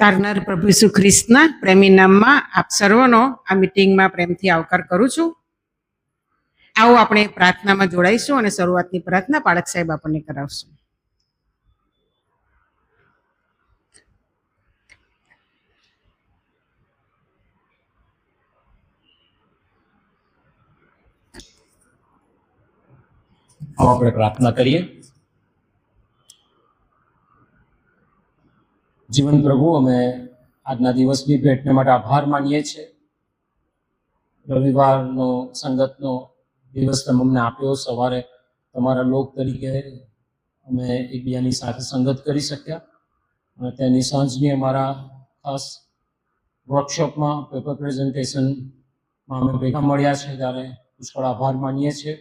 તારનાર પ્રભુ ઈસુ ખ્રિસ્તના પ્રેમી નામમાં આપ સર્વનો આ મીટિંગમાં પ્રેમથી આવકાર કરું છું. આવો આપણે પ્રાર્થનામાં જોડાઈશું અને શરૂઆતની પ્રાર્થના પાળક સાહેબ આપણને કરાવશું. આપણે પ્રાર્થના કરીએ. જીવન પ્રભુ, અમે આજના દિવસની ભેટને માટે આભાર માનીએ છીએ. રવિવારનો સંગતનો દિવસ તમે અમને આપ્યો. સવારે તમારા લોક તરીકે અમે એકબીજાની સાથે સંગત કરી શક્યા અને તેની સાંજની અમારા ખાસ વર્કશોપમાં પેપર પ્રેઝન્ટેશનમાં અમે ભેગા મળ્યા છે ત્યારે પુષ્કળ આભાર માનીએ છીએ.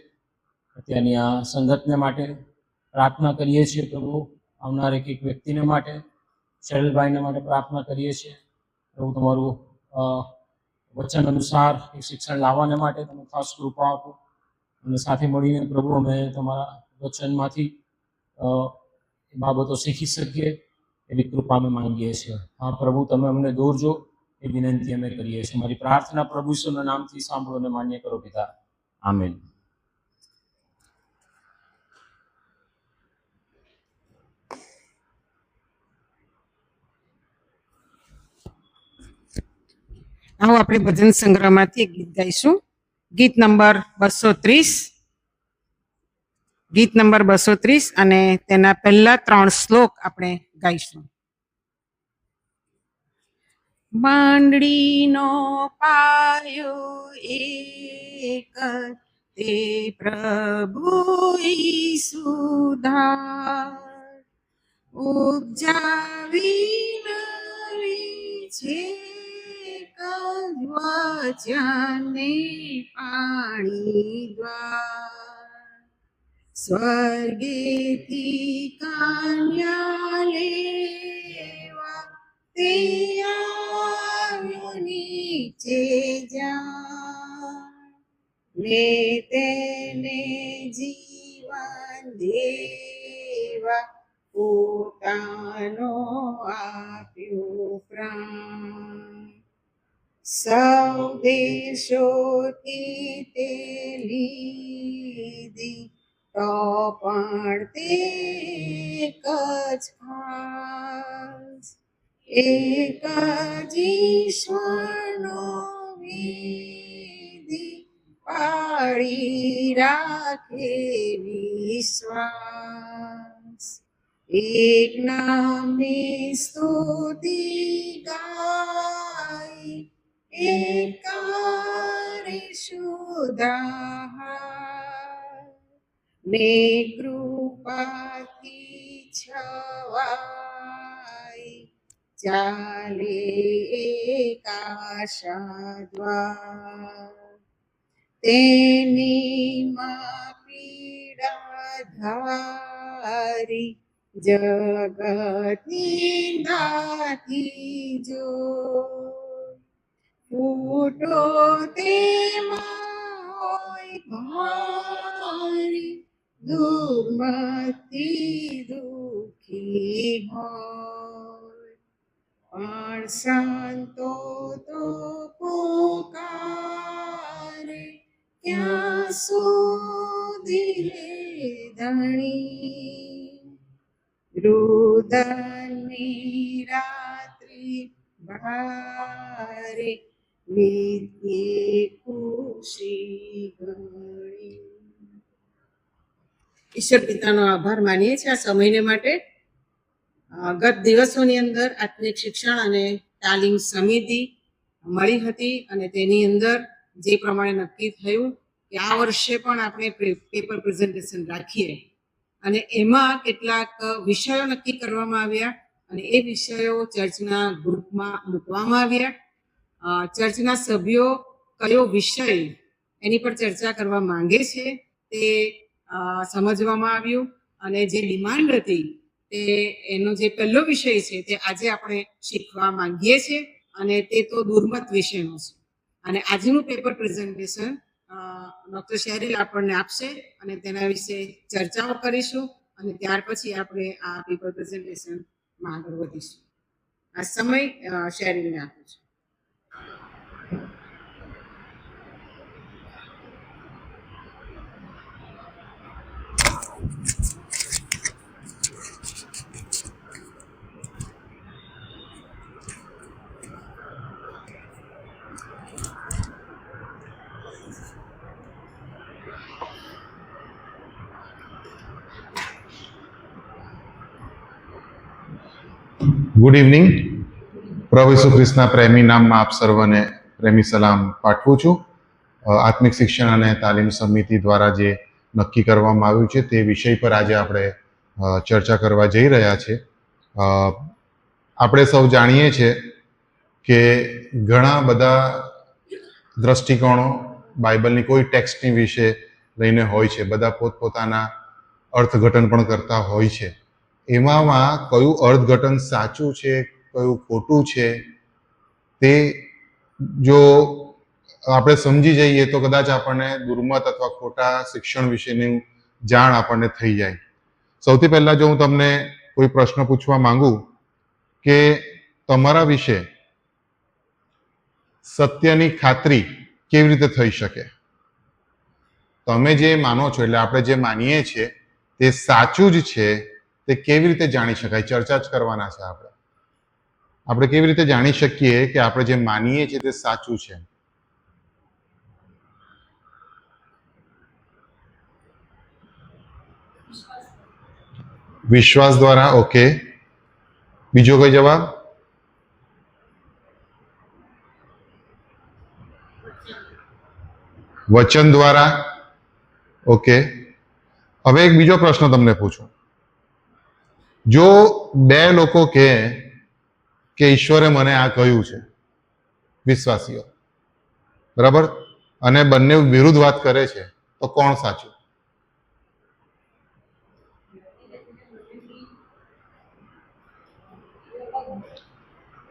ત્યાંની આ સંગતને માટે પ્રાર્થના કરીએ છીએ પ્રભુ. આવનાર એક વ્યક્તિને માટે, શૈલભાઈને માટે પ્રાર્થના કરીએ છીએ પ્રભુ. તમારું વચન અનુસાર એક શિક્ષણ લાવવાને માટે તમે ખાસ કૃપા આપો અને સાથે મળીને પ્રભુ અમે તમારા વચનમાંથી બાબતો શીખી શકીએ એવી કૃપા અમે માંગીએ છીએ. હા પ્રભુ, તમે અમને દોરજો એ વિનંતી અમે કરીએ છીએ. મારી પ્રાર્થના પ્રભુ ઈસુના નામથી સાંભળો અને માન્ય કરો પિતા. આમેન. આવો આપણે ભજન સંગ્રહમાંથી ગીત ગાઈશું. ગીત નંબર 230, ગીત નંબર 230 અને તેના પહેલા 3 શ્લોક આપણે ગાઈશું. માંડળીનો પાયો એક તે પ્રભુ ઈસુ ધાર, ઉપજાવી નવી છે વચને પાણી દ્વાર, સ્વર્ગેથી કન્યા લેવા તે આવ્યો નીચે જા, ને તેને જીવન દેવા પોતાનો આપ્યો પ્રાણ. સૌ દેશોથી તે લીધી તો પણ તે એક જ ખાસ, એક જ ઈશ્વરનો વિધિ પાળી રાખે વિશ્વાસ. એક નામની સ્તુતિ ગાય એક શુદ્ધાહાર, ને કૃપાથી છવાય ચાલે એક આશા દ્વાર. તેની માં પીડા ધારી જગતની દાથી જો, ફૂટો તેમાં હોય ભારી દુર્મતી દુઃખી હોય, પણ સંતો તો પુકારે ક્યાં સુધી હે ધણી. રુદનની રાત્રિ ભારે નિત્ય ખુશી ગણી. ઈશ્વર પિતાનો આભાર માનીએ છીએ આ સમયને માટે. ગત દિવસોની અંદર આત્મિક શિક્ષણ અને તાલીમ સમિતિ મળી હતી અને તેની અંદર જે પ્રમાણે નક્કી થયું કે આ વર્ષે પણ આપણે પેપર પ્રેઝન્ટેશન રાખીએ અને એમાં કેટલાક વિષયો નક્કી કરવામાં આવ્યા અને એ વિષયો ચર્ચના ગ્રુપમાં મૂકવામાં આવ્યા. ચર્ચના સભ્યો કયો વિષય એની પર ચર્ચા કરવા માંગે છે તે સમજવામાં આવ્યું અને જે ડિમાન્ડ હતી તે એનો જે પહેલો વિષય છે તે આજે આપણે શીખવા માંગીએ છીએ અને તે તો દુર્મત વિષયનો છે. અને આજનું પેપર પ્રેઝન્ટેશન ડૉક્ટર શહેરીલ આપણને આપશે અને તેના વિશે ચર્ચાઓ કરીશું અને ત્યાર પછી આપણે આ પેપર પ્રેઝન્ટેશનમાં આગળ વધીશું. આ સમય શેરીને આપું છું. Good evening. પ્રભુ ઈસુ ખ્રિસ્તના પ્રેમી નામમાં આપ સર્વને પ્રેમી સલામ પાઠવું છું. આત્મિક શિક્ષણ અને તાલીમ સમિતિ દ્વારા જે નક્કી કરવામાં આવ્યું છે તે વિષય પર આજે આપણે ચર્ચા કરવા જઈ રહ્યા છે. આપણે સૌ જાણીએ છીએ કે ઘણા બધા દ્રષ્ટિકોણો બાઇબલની કોઈ ટેક્સ્ટની વિશે લઈને હોય છે. બધા પોતપોતાના અર્થઘટન પણ કરતા હોય છે. એમાં કયું અર્થઘટન સાચું છે, કયું ખોટું છે, તે જો આપણે સમજી જઈએ તો કદાચ આપણને દુર્મત અથવા ખોટા શિક્ષણ વિશેની જાણ આપણને થઈ જાય. સૌથી પહેલા જો હું તમને કોઈ પ્રશ્ન પૂછવા માંગુ કે તમારા વિશે સત્યની ખાતરી કેવી રીતે થઈ શકે? તમે જે માનો છો, એટલે આપણે જે માનીએ છીએ તે સાચું જ છે, તે કેવી રીતે જાણી શકાય? ચર્ચા જ કરવાના છે. આપણે કેવી રીતે જાણી શકીએ કે આપણે જે માનીએ છીએ તે સાચું છે? વિશ્વાસ દ્વારા. ઓકે, બીજો કોઈ જવાબ? વચન દ્વારા. ઓકે, હવે એક બીજો પ્રશ્ન તમને પૂછું. જો બે લોકો કહે કે ઈશ્વરે મને આ કહ્યું છે, વિશ્વાસીઓ, બરાબર, અને બંને વિરુદ્ધ વાત કરે છે, તો કોણ સાચું?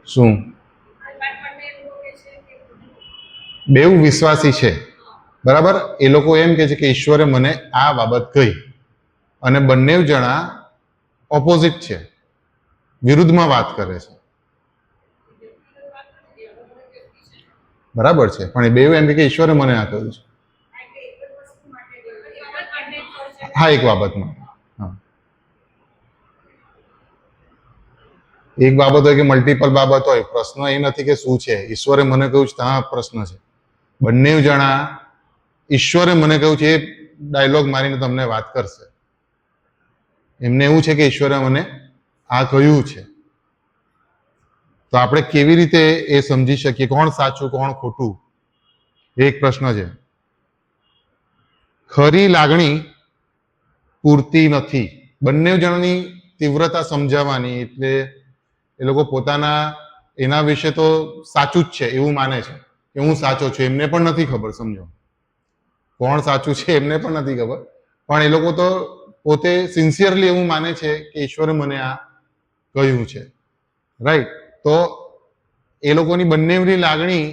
શું? બેઉ વિશ્વાસી છે, બરાબર. એ લોકો એમ કે છે કે ઈશ્વરે મને આ બાબત કહી, અને બંને જણા ઓપોઝિટ છે, વિરુદ્ધમાં વાત કરે છે, બરાબર છે. પણ એ બેઉ એમ કે ઈશ્વરે મને આ કહ્યું છે. હા, એક બાબતમાં. હા, એક બાબત હોય કે મલ્ટિપલ બાબત હોય, પ્રશ્ન એ નથી કે શું છે. ઈશ્વરે મને કહ્યું છે, હા પ્રશ્ન છે. બંને જણા ઈશ્વરે મને કહ્યું છે એ ડાયલોગ મારીને તમને વાત કરશે. એમને એવું છે કે ઈશ્વરે મને આ કહ્યું છે. તો આપણે કેવી રીતે એ સમજી શકીએ કોણ સાચું કોણ ખોટું? એક પ્રશ્ન છે. ખરી લાગણી પૂરતી નથી. બંને જણાની તીવ્રતા સમજાવવાની, એટલે એ લોકો પોતાના એના વિશે તો સાચું જ છે એવું માને છે કે હું સાચો છું. એમને પણ નથી ખબર, સમજો, કોણ સાચું છે એમને પણ નથી ખબર, પણ એ લોકો તો પોતે સિન્સિયરલી એવું માને છે કે ઈશ્વરે મને આ કહ્યું છે. રાઈટ? તો એ લોકોની બંનેની લાગણી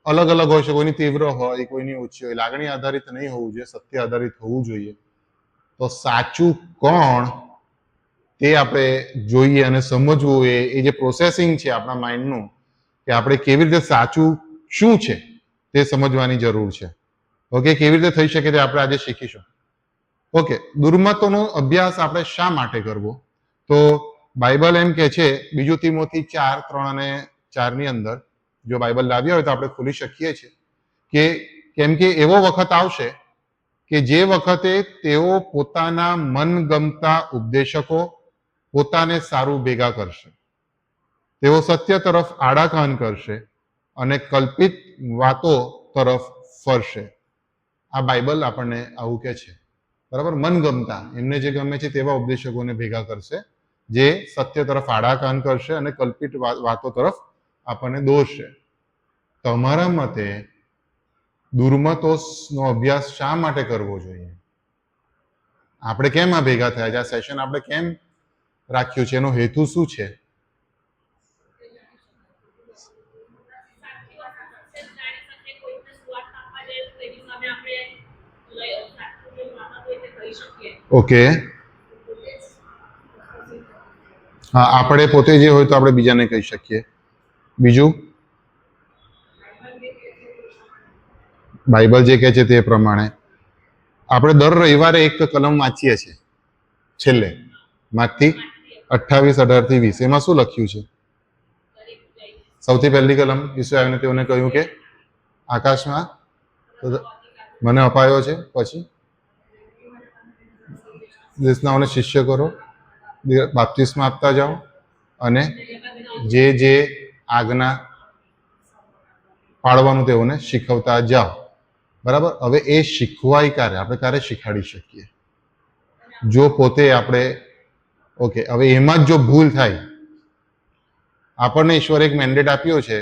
અલગ અલગ હોય છે. કોઈની તીવ્ર હોય, કોઈની ઓછી હોય. લાગણી આધારિત નહીં હોવું જોઈએ, સત્ય આધારિત હોવું જોઈએ. તો સાચું કોણ તે આપણે જોઈએ અને સમજવું, એ જે પ્રોસેસિંગ છે આપણા માઇન્ડનું, કે આપણે કેવી રીતે સાચું શું છે તે સમજવાની જરૂર છે. ઓકે, કેવી રીતે થઈ શકે તે આપણે આજે શીખીશું. ઓકે, દુર્મતોનો અભ્યાસ આપણે શા માટે કરવો? તો બાઇબલ એમ કે છે, 2 તિમોથી 4:3 અને 4 ની અંદર, જો બાઇબલ લાવ્યા હોય તો આપણે ખોલી શકીએ છીએ, કે કેમ કે એવો વખત આવશે કે જે વખતે તેઓ પોતાના મનગમતા ઉપદેશકો પોતાને સારું ભેગા કરશે, તેઓ સત્ય તરફ આડા કાન કરશે અને કલ્પિત વાતો તરફ ફરશે. આ બાઇબલ આપણને આવું કહે છે, બરાબર. મનગમતા, એમને જે ગમે છે તેવા ઉપદેશકોને ભેગા કરશે, જે સત્ય તરફ આડા કાન કરશે અને કલ્પિત વાતો તરફ આપણને દોરશે. તમારા મતે દુર્મતોનો અભ્યાસ શા માટે કરવો જોઈએ? આપણે કેમ આ ભેગા થયા છે? આ સેશન આપણે કેમ રાખ્યું છે? એનો હેતુ શું છે? ઓકે, હા, આપણે પોતે જે હોય તો આપણે બીજાને કહી શકીએ. બીજું, બાઇબલ જે કહે છે તે પ્રમાણે આપણે દર રવિવારે એક કલમ વાંચીએ છીએ છેલ્લે, માથી 28, 18 થી 20. એમાં શું લખ્યું છે? સૌથી પહેલી કલમ, ઈસુ આવીને તેઓને કહ્યું કે આકાશમાં મને અપાયો છે. પછી દેશનાઓને શિષ્ય કરો, બાપ્તિસ્મા આપતા જાઓ અને જે આજ્ઞા પાળવાનું તેઓને શીખવતા જાઓ. બરાબર. હવે એ શીખવાય ક્યારે? આપણે ક્યારે શીખાડી શકીએ? જો પોતે આપણે ઓકે. હવે એમાં જ જો ભૂલ થાય, આપણને ઈશ્વરે એક મેન્ડેટ આપ્યો છે,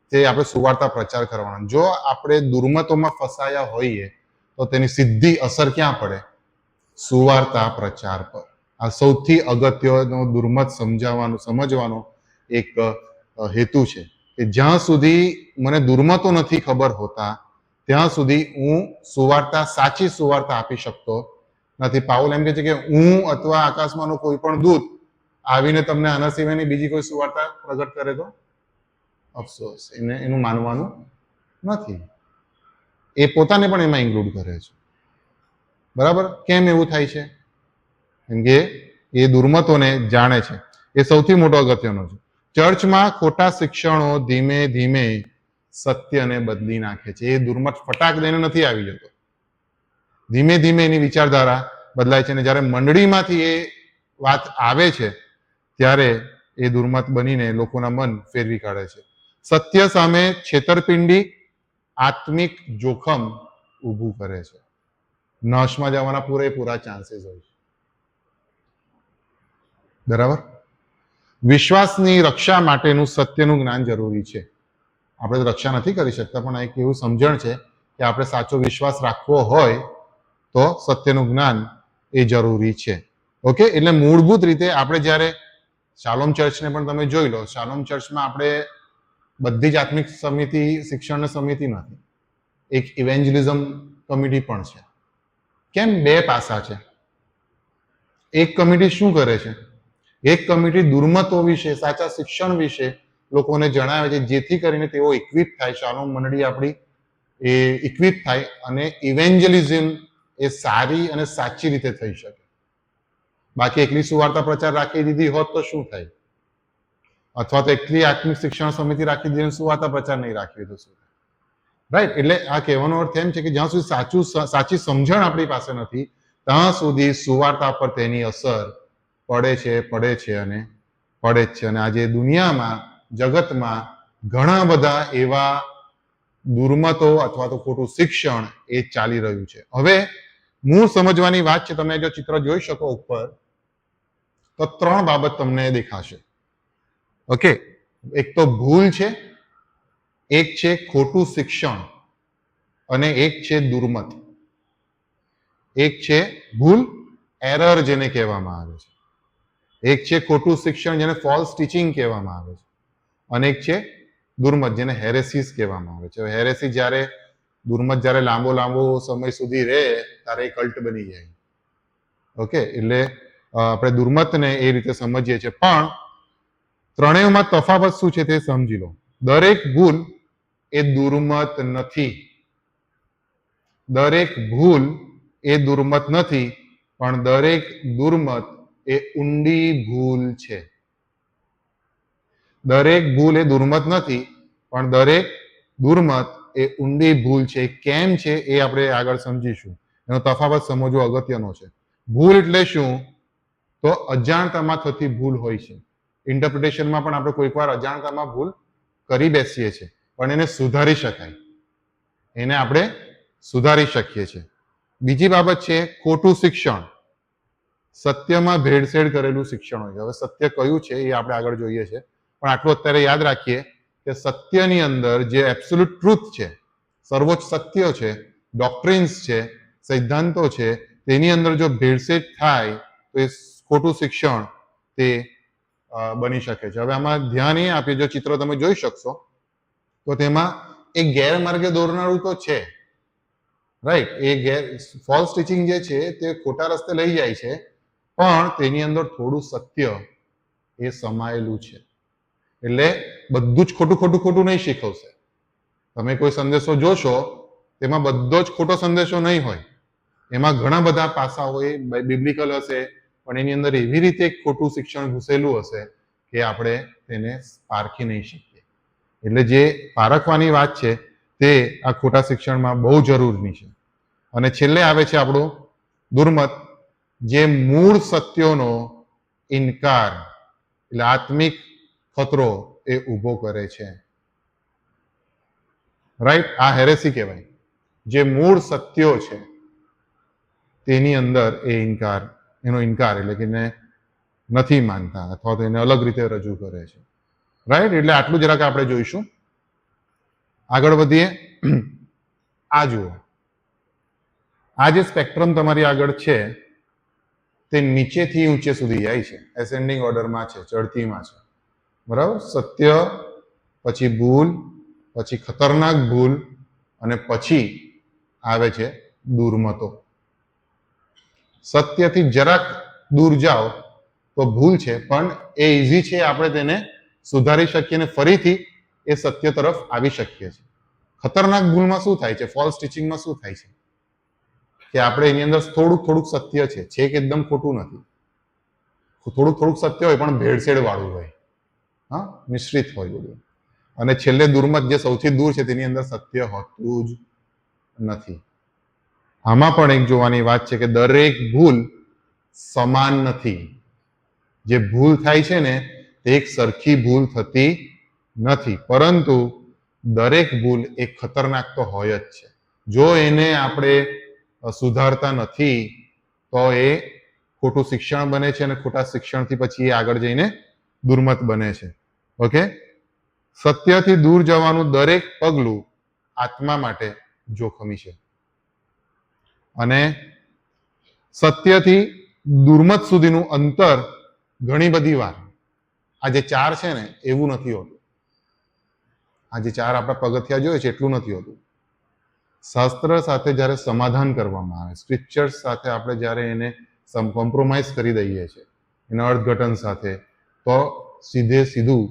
તે આપણે સુવાર્તા પ્રચાર કરવાનો. જો આપણે દુર્મતોમાં ફસાયા હોઈએ તો તેની સીધી અસર ક્યાં પડે? સુવાર્તા પ્રચાર પર. આ સૌથી અગત્યનો દુર્મત સમજવાનો એક હેતુ છે કે જ્યાં સુધી મને દુર્મતો નથી ખબર હોતા ત્યાં સુધી હું સાચી સુવાર્તા આપી શકતો નથી. પાઉલ એમ કહે છે કે હું અથવા આકાશમાંનો કોઈ પણ દૂત આવીને તમને આના સિવાયની બીજી કોઈ સુવાર્તા પ્રગટ કરે તો અફસોસ, એનું માનવાનું નથી. એ પોતાને પણ એમાં ઇન્ક્લુડ કરે છે. બરાબર. કેમ એવું થાય છે? કેમ કે એ દુર્મતોને જાણે છે. એ સૌથી મોટો અગત્યનો છે. ચર્ચમાં ખોટા શિક્ષણો ધીમે ધીમે સત્યને બદલી નાખે છે. એ દુર્મત ફટાક દઈને નથી આવી જતો, ધીમે ધીમે એની વિચારધારા બદલાય છે. અને જ્યારે મંડળીમાંથી એ વાત આવે છે ત્યારે એ દુર્મત બનીને લોકોના મન ફેરવી કાઢે છે. સત્ય સામે છેતરપિંડી આત્મિક જોખમ ઊભું કરે છે. નાશમાં જવાના પૂરેપૂરા ચાન્સીસ હોય છે. બરાબર. વિશ્વાસની રક્ષા માટેનું સત્યનું જ્ઞાન જરૂરી છે. આપણે રક્ષા નથી કરી શકતા, પણ એક એવું સમજણ છે કે આપણે સાચો વિશ્વાસ રાખવો હોય તો સત્યનું જ્ઞાન એ જરૂરી છે. ઓકે. એટલે મૂળભૂત રીતે આપણે જ્યારે શાલોમ ચર્ચને પણ તમે જોઈ લો, શાલોમ ચર્ચમાં આપણે બધી જ આત્મિક સમિતિ, શિક્ષણ સમિતિ નથી, એક ઇવેન્જલિઝમ કમિટી પણ છે. કેમ? બે પાસા છે. એક કમિટી શું કરે છે? એક કમિટી દુર્મતો વિશે, સાચા શિક્ષણ વિશે લોકોને જણાવે છે, જેથી કરીને તેઓ ઇક્વિપ થાય, શાલોમ મંડળી આપણી એ ઇક્વિપ થાય અને ઇવેન્જલિઝમ એ સારી અને સાચી રીતે થઈ શકે. બાકી એકલી સુવાર્તા પ્રચાર રાખી દીધી હોત તો શું થાય? અથવા તો એકલી આત્મિક શિક્ષણ સમિતિ રાખી દીધી, સુવાર્તા પ્રચાર નહીં રાખી તો શું થાય? રાઈટ. એટલે આ કહેવાનો અર્થ એમ છે કે જ્યાં સુધી સાચી સમજણ આપણી પાસે નથી ત્યાં સુધી સુવાર્તા પર તેની અસર પડે છે અને પડે જ છે. અને આજે દુનિયામાં, જગતમાં ઘણા બધા એવા દુર્મતો અથવા તો ખોટું શિક્ષણ એ ચાલી રહ્યું છે. હવે મૂળ સમજવાની વાત છે. તમે જો ચિત્ર જોઈ શકો ઉપર, તો 3 બાબત તમને દેખાશે. ઓકે. એક તો ભૂલ છે, એક છે ખોટું શિક્ષણ અને એક છે દુર્મત. એક છે ભૂલ, એરર જેને કહેવામાં આવે છે. એક છે ખોટું શિક્ષણ, જેને ફોલ્સ ટીચિંગ કહેવામાં આવે છે. અને એક છે દુર્મત, જેને હેરેસીસ કહેવામાં આવે છે. હેરેસી દુર્મત જ્યારે લાંબો સમય સુધી રહે ત્યારે એ કલ્ટ બની જાય. ઓકે. એટલે આપણે દુર્મતને એ રીતે સમજીએ છીએ. પણ ત્રણેયમાં તફાવત શું છે તે સમજી લો. દરેક ભૂલ એ દુર્મત નથી. દરેક ભૂલ એ દુર્મત નથી, પણ દરેક દુર્મત એ ઊંડી ભૂલ છે. દરેક ભૂલ એ દુર્મત નથી, પણ દરેક દુર્મત એ ઊંડી ભૂલ છે. કેમ છે એ આપણે આગળ સમજીશું. એનો તફાવત સમજવો અગત્યનો છે. ભૂલ એટલે શું? તો અજાણતામાં થતી ભૂલ હોય છે. ઇન્ટરપ્રિટેશનમાં પણ આપણે કોઈક વાર અજાણતામાં ભૂલ કરી બેસીએ છીએ, પણ એને સુધારી શકાય. એને આપણે સુધારી શકીએ છીએ. બીજી બાબત છે ખોટું શિક્ષણ. સત્યમાં ભેળસેળ કરેલું શિક્ષણ હોય છે. હવે સત્ય કયું છે એ આપણે આગળ જોઈએ છે, પણ આટલું અત્યારે યાદ રાખીએ કે સત્યની અંદર જે એબ્સોલ્યુટ ટ્રુથ છે, સર્વોચ્ચ સત્ય છે, ડોક્ટ્રિન્સ છે, સિદ્ધાંતો છે, તેની અંદર જો ભેળસેળ થાય તો એ ખોટું શિક્ષણ તે બની શકે છે. હવે આમાં ધ્યાન એ આપીએ, જો ચિત્ર તમે જોઈ શકશો તો તેમાં એક ગેરમાર્ગે દોરનારું તો છે. રાઈટ. એ ફોલ્સ ટીચિંગ જે છે તે ખોટા રસ્તે લઈ જાય છે, પણ તેની અંદર થોડું સત્ય એ સમાયેલું છે. એટલે બધું જ ખોટું ખોટું ખોટું નહીં શીખવશે. તમે કોઈ સંદેશો જોશો તેમાં બધો જ ખોટો સંદેશો નહીં હોય. એમાં ઘણા બધા પાસાઓ એ બિબ્લિકલ હશે, પણ એની અંદર એવી રીતે ખોટું શિક્ષણ ઘૂસેલું હશે કે આપણે તેને પારખી નહીં શકીએ. એટલે જે પારખવાની વાત છે તે આ ખોટા શિક્ષણમાં બહુ જરૂરી છે. અને છેલ્લે આવે છે આપણું દુર્મત, જે મૂળ સત્યોનો ઇનકાર એટલે આત્મિક ખતરો એ ઊભો કરે છે. રાઈટ, આ હેરેસી કહેવાય. જે મૂળ સત્યો છે તેની અંદર એનો ઇનકાર એટલે કે એને નથી માનતા અથવા તો એને અલગ રીતે રજૂ કરે છે. રાઈટ, એટલે આટલું જરાક આપણે જોઈશું. આગળ વધીએ. આ જુઓ, આ જે સ્પેક્ટ્રમ તમારી આગળ છે તે નીચેથી ઊંચે સુધી જાય છે, એસેન્ડિંગ ઓર્ડરમાં છે, ચડતીમાં છે. બરાબર, સત્ય, પછી ભૂલ, પછી ખતરનાક ભૂલ, અને પછી આવે છે દુર્મતો. સત્યથી જરાક દૂર જાઓ તો ભૂલ છે, પણ એ ઇઝી છે, આપણે તેને સુધારી શકીએ અને ફરીથી એ સત્ય તરફ આવી શકીએ છીએ. ખતરનાક ભૂલમાં શું થાય છે, ફોલ્સ ટીચિંગમાં શું થાય છે કે આપણે એની અંદર થોડુંક સત્ય છે કે એકદમ ખોટું નથી. થોડુંક સત્ય હોય પણ ભેળસેળ વાળું હોય, હા, મિશ્રિત હોય બધું. અને છેલ્લે દુર્મત, જે સૌથી દૂર છે, તેની અંદર સત્ય હોતું જ નથી. આમાં પણ એક જોવાની વાત છે કે દરેક ભૂલ સમાન નથી. જે ભૂલ થાય છે ને તે એક સરખી ભૂલ થતી નથી, પરંતુ દરેક ભૂલ એક ખતરનાક તો હોય જ છે. જો એને આપણે સુધારતા નથી તો એ ખોટું શિક્ષણ બને છે, અને ખોટા શિક્ષણથી પછી એ આગળ જઈને દુર્મત બને છે. ઓકે, સત્યથી દૂર જવાનું દરેક પગલું આત્મા માટે જોખમી છે. અને સત્યથી દુર્મત સુધીનું અંતર ઘણી બધી વાર આ જે 4 છે ને એવું નથી હોતું. આ જે 4 આપણા પગથિયા જોઈએ છે એટલું નથી હોતું. શાસ્ત્ર સાથે જ્યારે સમાધાન કરવામાં આવે, સ્ક્રિપ્ચર્સ સાથે આપણે જ્યારે એને કોમ્પ્રોમાઇઝ કરી દઈએ છીએ એના અર્થઘટન સાથે, તો સીધું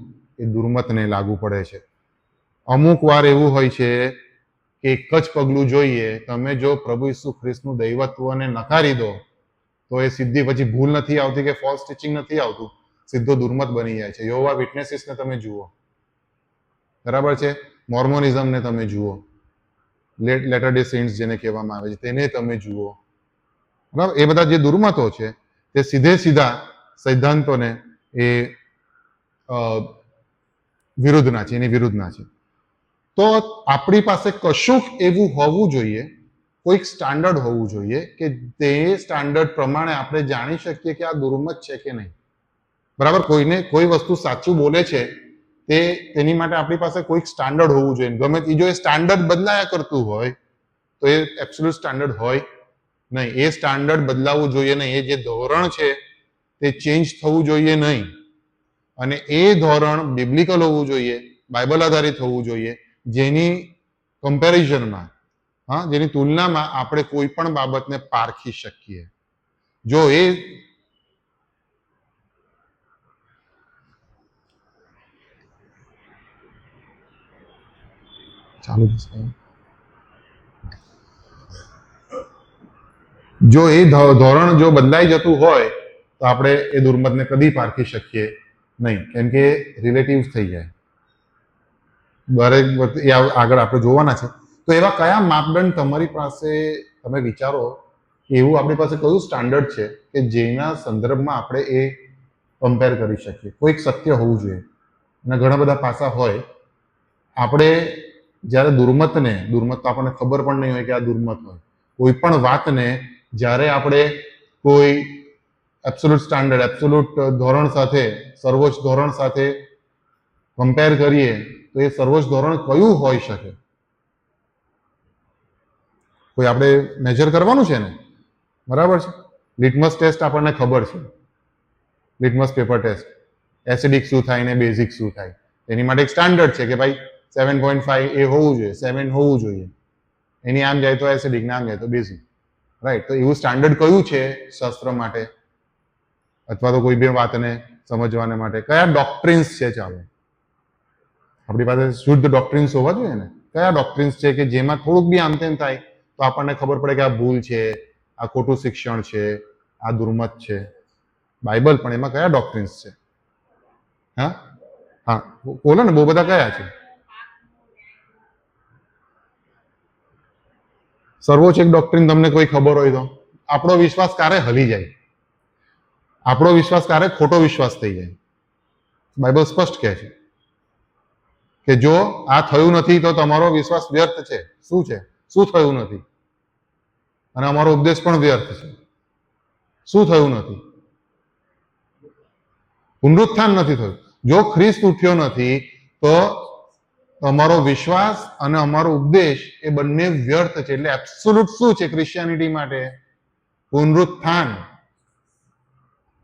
એ દુર્મતને લાગુ પડે છે. અમુક વાર એવું હોય છે કે એક જ પગલું જોઈએ, તમે જો પ્રભુ ઈસુ ખ્રિસ્તનું દૈવત્વને નકારી દો તો એ સીધી પછી ભૂલ નથી આવતી કે ફોલ્સ ટીચિંગ નથી આવતું, સીધો દુર્મત બની જાય છે. યહોવા વિટનેસીસને તમે જુઓ, બરાબર છે, મોર્મોનિઝમને તમે જુઓ, લેટર ડે સેન્ટ્સ જેને કહેવામાં આવે છે તેને તમે જુઓ, બરાબર. એ બધા જે દુર્મતો છે તે સીધા સિદ્ધાંતોને એ વિરુદ્ધના છે, એની વિરુદ્ધના છે. તો આપણી પાસે કશુંક એવું હોવું જોઈએ, કોઈક સ્ટાન્ડર્ડ હોવું જોઈએ કે તે સ્ટાન્ડર્ડ પ્રમાણે આપણે જાણી શકીએ કે આ દુર્મત છે કે નહીં. બરાબર, કોઈ વસ્તુ સાચું બોલે છે તેની માટે આપણી પાસે કોઈક સ્ટાન્ડર્ડ હોવું જોઈએ. ગમે જો એ સ્ટાન્ડર્ડ બદલાયા કરતું હોય તો એ એબ્સોલ્યુટ સ્ટાન્ડર્ડ હોય નહીં. એ સ્ટાન્ડર્ડ બદલાવવું જોઈએ નહીં. એ જે ધોરણ છે તે ચેન્જ થવું જોઈએ નહીં. અને એ ધોરણ બિબ્લિકલ હોવું જોઈએ, બાઇબલ આધારિત હોવું જોઈએ, જેની કમ્પેરિઝનમાં, હા, જેની તુલનામાં આપણે કોઈ પણ બાબતને પારખી શકીએ. જો એ ચાલુ જો એ ધોરણ જો બદલાઈ જતું હોય તો આપણે એ દુર્મતને કદી પારખી શકીએ નહીં, કેમ કે રિલેટિવ થઈ જાય. દરેક વખતે એ આગળ આપણે જોવાના છે. તો એવા કયા માપદંડ તમારી પાસે, તમે વિચારો કે એવું આપણી પાસે કયું સ્ટાન્ડર્ડ છે કે જેના સંદર્ભમાં આપણે એ કમ્પેર કરી શકીએ. કોઈક સત્ય હોવું જોઈએ, અને ઘણા બધા પાસા હોય. આપણે જ્યારે દુર્મત તો આપણને ખબર પણ નહીં હોય કે આ દુર્મત હોય. કોઈ પણ વાતને જ્યારે આપણે કોઈ એબ્સોલ્યુટ સ્ટાન્ડર્ડ, એબ્સોલ્યુટ ધોરણ સાથે, સર્વોચ્ચ ધોરણ સાથે કમ્પેર કરીએ તો એ સર્વોચ્ચ ધોરણ કયું હોઈ શકે? કોઈ આપણે મેજર કરવાનું છે ને, બરાબર છે. લિટમસ ટેસ્ટ આપણને ખબર છે, લિટમસ પેપર ટેસ્ટ, એસિડિક શું થાય ને બેઝિક શું થાય. એની માટે એક સ્ટાન્ડર્ડ છે કે ભાઈ 7.5 એ હોવું જોઈએ, 7 હોવું જોઈએ. એની આમ જાય તો એસિડિક ને આમ જાય તો બેઝિક, રાઈટ. તો એવું સ્ટાન્ડર્ડ કયું છે શાસ્ત્ર માટે, અથવા તો કોઈ બે વાતને સમજવાને માટે કયા ડોક્ટ્રિન્સ છે, ચાલો આપણી પાસે શુદ્ધ ડોક્ટ્રિન્સ હોવા જોઈએ ને, કયા ડોક્ટ્રિન્સ છે કે જેમાં થોડુંક બી આમ તેમ થાય તો આપણને ખબર પડે કે આ ભૂલ છે, આ ખોટું શિક્ષણ છે, આ દુર્મત છે. બાઇબલ પણ એમાં કયા ડોક્ટ્રિન્સ છે? હા હા બોલો ને, બહુ બધા કયા છે? સર્વોચ્ચ એક ડોક્ટ્રિન તમને કોઈ ખબર હોય તો? આપણો વિશ્વાસ ક્યારે હલી જાય, આપણો વિશ્વાસ ક્યારે ખોટો વિશ્વાસ થઈ જાય? બાઇબલ સ્પષ્ટ કહે છે કે જો આ થયું નથી તો તમારો વિશ્વાસ વ્યર્થ છે. શું છે? શું થયું નથી? અને અમારો ઉપદેશ પણ વ્યર્થ છે. શું થયું નથી? પુનરુત્થાન નથી થયું. જો ખ્રિસ્ત ઉઠ્યો નથી તો અમારો વિશ્વાસ અને અમારો ઉપદેશ એ બંને વ્યર્થ છે. એટલે એબ્સોલ્યુટ શું છે ક્રિશ્ચિયાનિટી માટે? પુનરુત્થાન.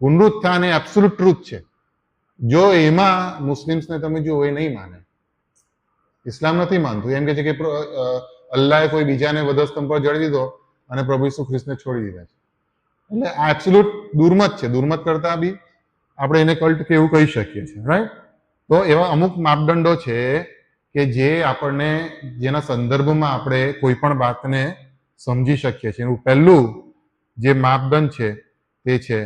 પુનરુત્થાન એ એબ્સોલ્યુટ ટ્રુથ છે. જો એમાં મુસ્લિમ્સને તમે જુઓ, એ નહીં માને. ઇસ્લામ નથી માનતું, એમ કે છે કે અલ્લાહે કોઈ બીજાને વધસ્તંભ પર જડી દીધો અને પ્રભુ ઈસુ ખ્રિસ્તને છોડી દીધા છે. એટલે આ એબ્સોલ્યુટ દુર્મત છે. દુર્મત કરતા બી આપણે એને કલ્ટ કે એવું કહી શકીએ છીએ, રાઈટ? તો એવા અમુક માપદંડો છે કે જે આપણને, જેના સંદર્ભમાં આપણે કોઈ પણ વાતને સમજી શકીએ છીએ. એનું પહેલું જે માપદંડ છે તે છે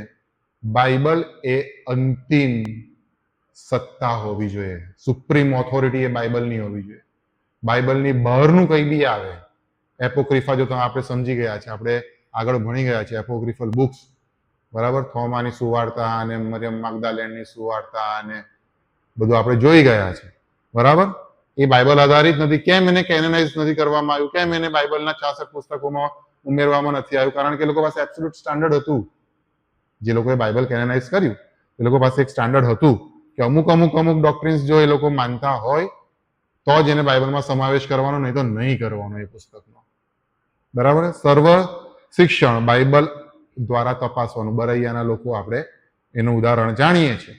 બાઇબલ એ અંતિમ સત્તા હોવી જોઈએ. સુપ્રીમ ઓથોરિટી એ બાઇબલની હોવી જોઈએ. બાઇબલની બહારનું કંઈ બી આવે, એપોક્રિફા, જો તમે આપણે સમજી ગયા છે, આપણે આગળ ભણી ગયા છે એપોક્રિફલ બુક્સ, બરાબર? થોમાની સુવાર્તા અને મરિયમ માગદાલેનની સુવાર્તા અને બધું આપણે જોઈ ગયા છે, બરાબર? એ બાઇબલ આધારિત નથી. કેમ એને કેનોનાઇઝ નથી કરવામાં આવ્યું? કેમ એને બાઇબલના 66 પુસ્તકોમાં ઉમેરવામાં નથી આવ્યું? કારણ કે એ લોકો પાસે એબ્સોલ્યુટ સ્ટાન્ડર્ડ હતું. જે લોકોએ બાઇબલ કેનોનાઇઝ કર્યું એ લોકો પાસે એક સ્ટાન્ડર્ડ હતું કે અમુક ડોક્ટ્રિન્સ જો એ લોકો માનતા હોય તો જ એને બાઇબલમાં સમાવેશ કરવાનો, નહીં તો નહીં કરવાનો એ પુસ્તકનો, બરાબર? સર્વ શિક્ષણ બાઇબલ દ્વારા તપાસવાનું. બરૈયાના લોકો આપણે એનું ઉદાહરણ જાણીએ છીએ.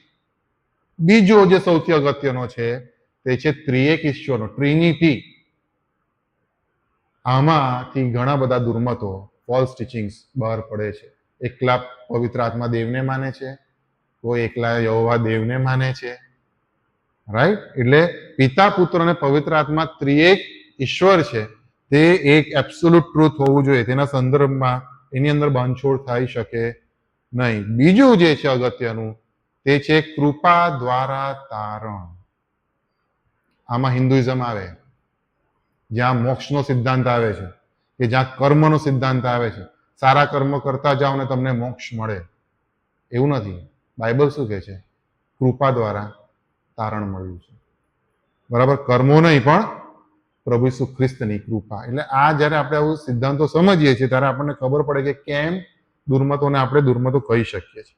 બીજો જે સૌથી અગત્યનો છે તે છે ત્રિએક ઈશ્વરનો, ટ્રિનિટી. આમાંથી ઘણા બધા દુર્મતો, ફોલ્સ ટીચિંગ્સ બહાર પડે છે. એકલા પવિત્ર આત્મા દેવને માને છે, કોઈ એકલા યહોવા દેવને માને છે, રાઈટ? એટલે પિતા, પુત્ર અને પવિત્ર આત્મા ત્રિએક ઈશ્વર છે તે એક એબ્સોલ્યુટ ટ્રુથ હોવું જોઈએ. તેના સંદર્ભમાં એની અંદર બાંધછોડ થઈ શકે નહીં. બીજું જે છે અગત્યનું તે છે કૃપા દ્વારા તારણ. આમાં હિન્દુઇઝમ આવે, જ્યાં મોક્ષનો સિદ્ધાંત આવે છે, કે જ્યાં કર્મનો સિદ્ધાંત આવે છે. સારા કર્મ કરતા જાઓ ને તમને મોક્ષ મળે, એવું નથી. બાઇબલ શું કહે છે? કૃપા દ્વારા તારણ મળ્યું છે, બરાબર? કર્મો નહીં, પણ પ્રભુ ઈસુ ખ્રિસ્તની કૃપા. એટલે આ જ્યારે આપણે આવું સિદ્ધાંતો સમજીએ છીએ ત્યારે આપણને ખબર પડે કે કેમ દુર્મતોને આપણે દુર્મતો કહી શકીએ છીએ.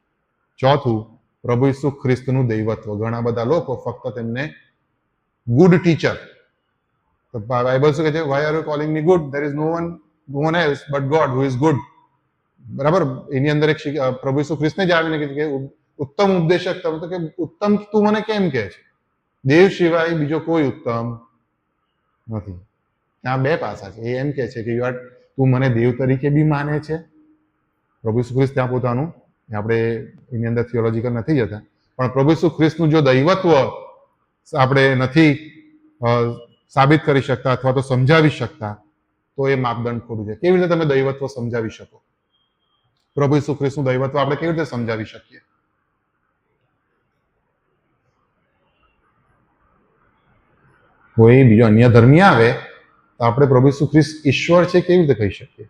ચોથું, પ્રભુ ઈસુ ખ્રિસ્તનું દૈવત્વ. ઘણા બધા લોકો ફક્ત તેમને ગુડ ટીચર, તો બાઇબલ શું કહે છે? Why are you calling me good? There is no one else but God who is good, બરાબર? એની અંદર એક પ્રભુ ઈસુ ખ્રિસ્તને જ આવીને કહે છે કે ઉત્તમ ઉપદેશક તમે, તો કે ઉત્તમ તું મને કેમ કહે છે? દેવ સિવાય બીજો કોઈ ઉત્તમ નથી. ત્યાં બે પાસા છે. એ એમ કહે છે કે તું મને દેવ તરીકે બી માને છે. પ્રભુ ઈસુ ખ્રિસ્ત ત્યાં પોતાનું, આપણે એની અંદર થિયોલોજીકલ નથી જતા, પણ પ્રભુ ઈસુ ખ્રિસ્તનું જો દૈવત્વ આપણે નથી સાબિત કરી શકતા અથવા તો સમજાવી શકતા તો એ માપદંડ ખોટું છે. કેવી રીતે તમે દૈવત્વ સમજાવી શકો? પ્રભુ ઈસુ ખ્રિસ્તનું દૈવત્વ આપણે કેવી રીતે સમજાવી શકીએ? કોઈ બીજો અન્ય ધર્મી આવે તો આપણે પ્રભુ ઈસુ ખ્રિસ્ત ઈશ્વર છે કેવી રીતે કહી શકીએ?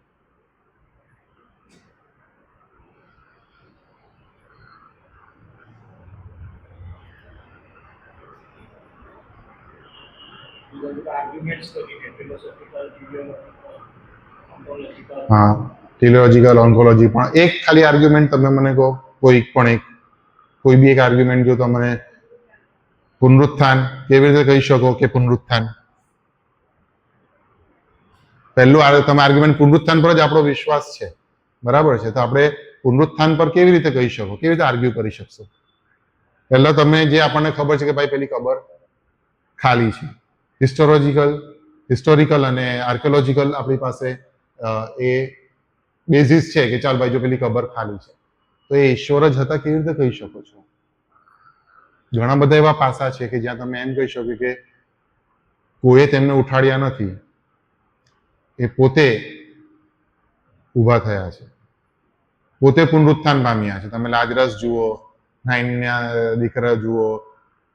હા, થિયોલોજીકલ, ઓન્કોલોજી. પણ એક ખાલી આર્ગ્યુમેન્ટ તમે મને કહો, કોઈ બી એક આર્ગ્યુમેન્ટ જો તમને પુનરુત્થાન કેવી રીતે કહી શકો કે પુનરુત્થાન? પહેલું તમે આર્ગ્યુમેન્ટ પુનરુત્થાન પર જ આપણો વિશ્વાસ છે, બરાબર છે? તો આપણે પુનરુત્થાન પર કેવી રીતે કહી શકો? કેવી રીતે આર્ગ્યુ કરી શકશો? પહેલા તમે જે આપણને ખબર છે કે ભાઈ પેલી કબર ખાલી છે. હિસ્ટોરિકલ અને આર્કિયોલોજીકલ આપણી પાસે એ બેઝિસ છે કે ચાલ ભાઈ જો પેલી કબર ખાલી છે, તો એ ઈશ્વર જ હતા કેવી રીતે કહી શકો છો? ઘણા બધા એવા પાસા છે કે જ્યાં તમે એમ કહી શકો કે કોઈએ તેમને ઉઠાડ્યા નથી, એ પોતે ઊભા થયા છે, પોતે પુનરુત્થાન પામ્યા છે. તમે લાજરસ જુઓ, નાઈનના દીકરા જુઓ,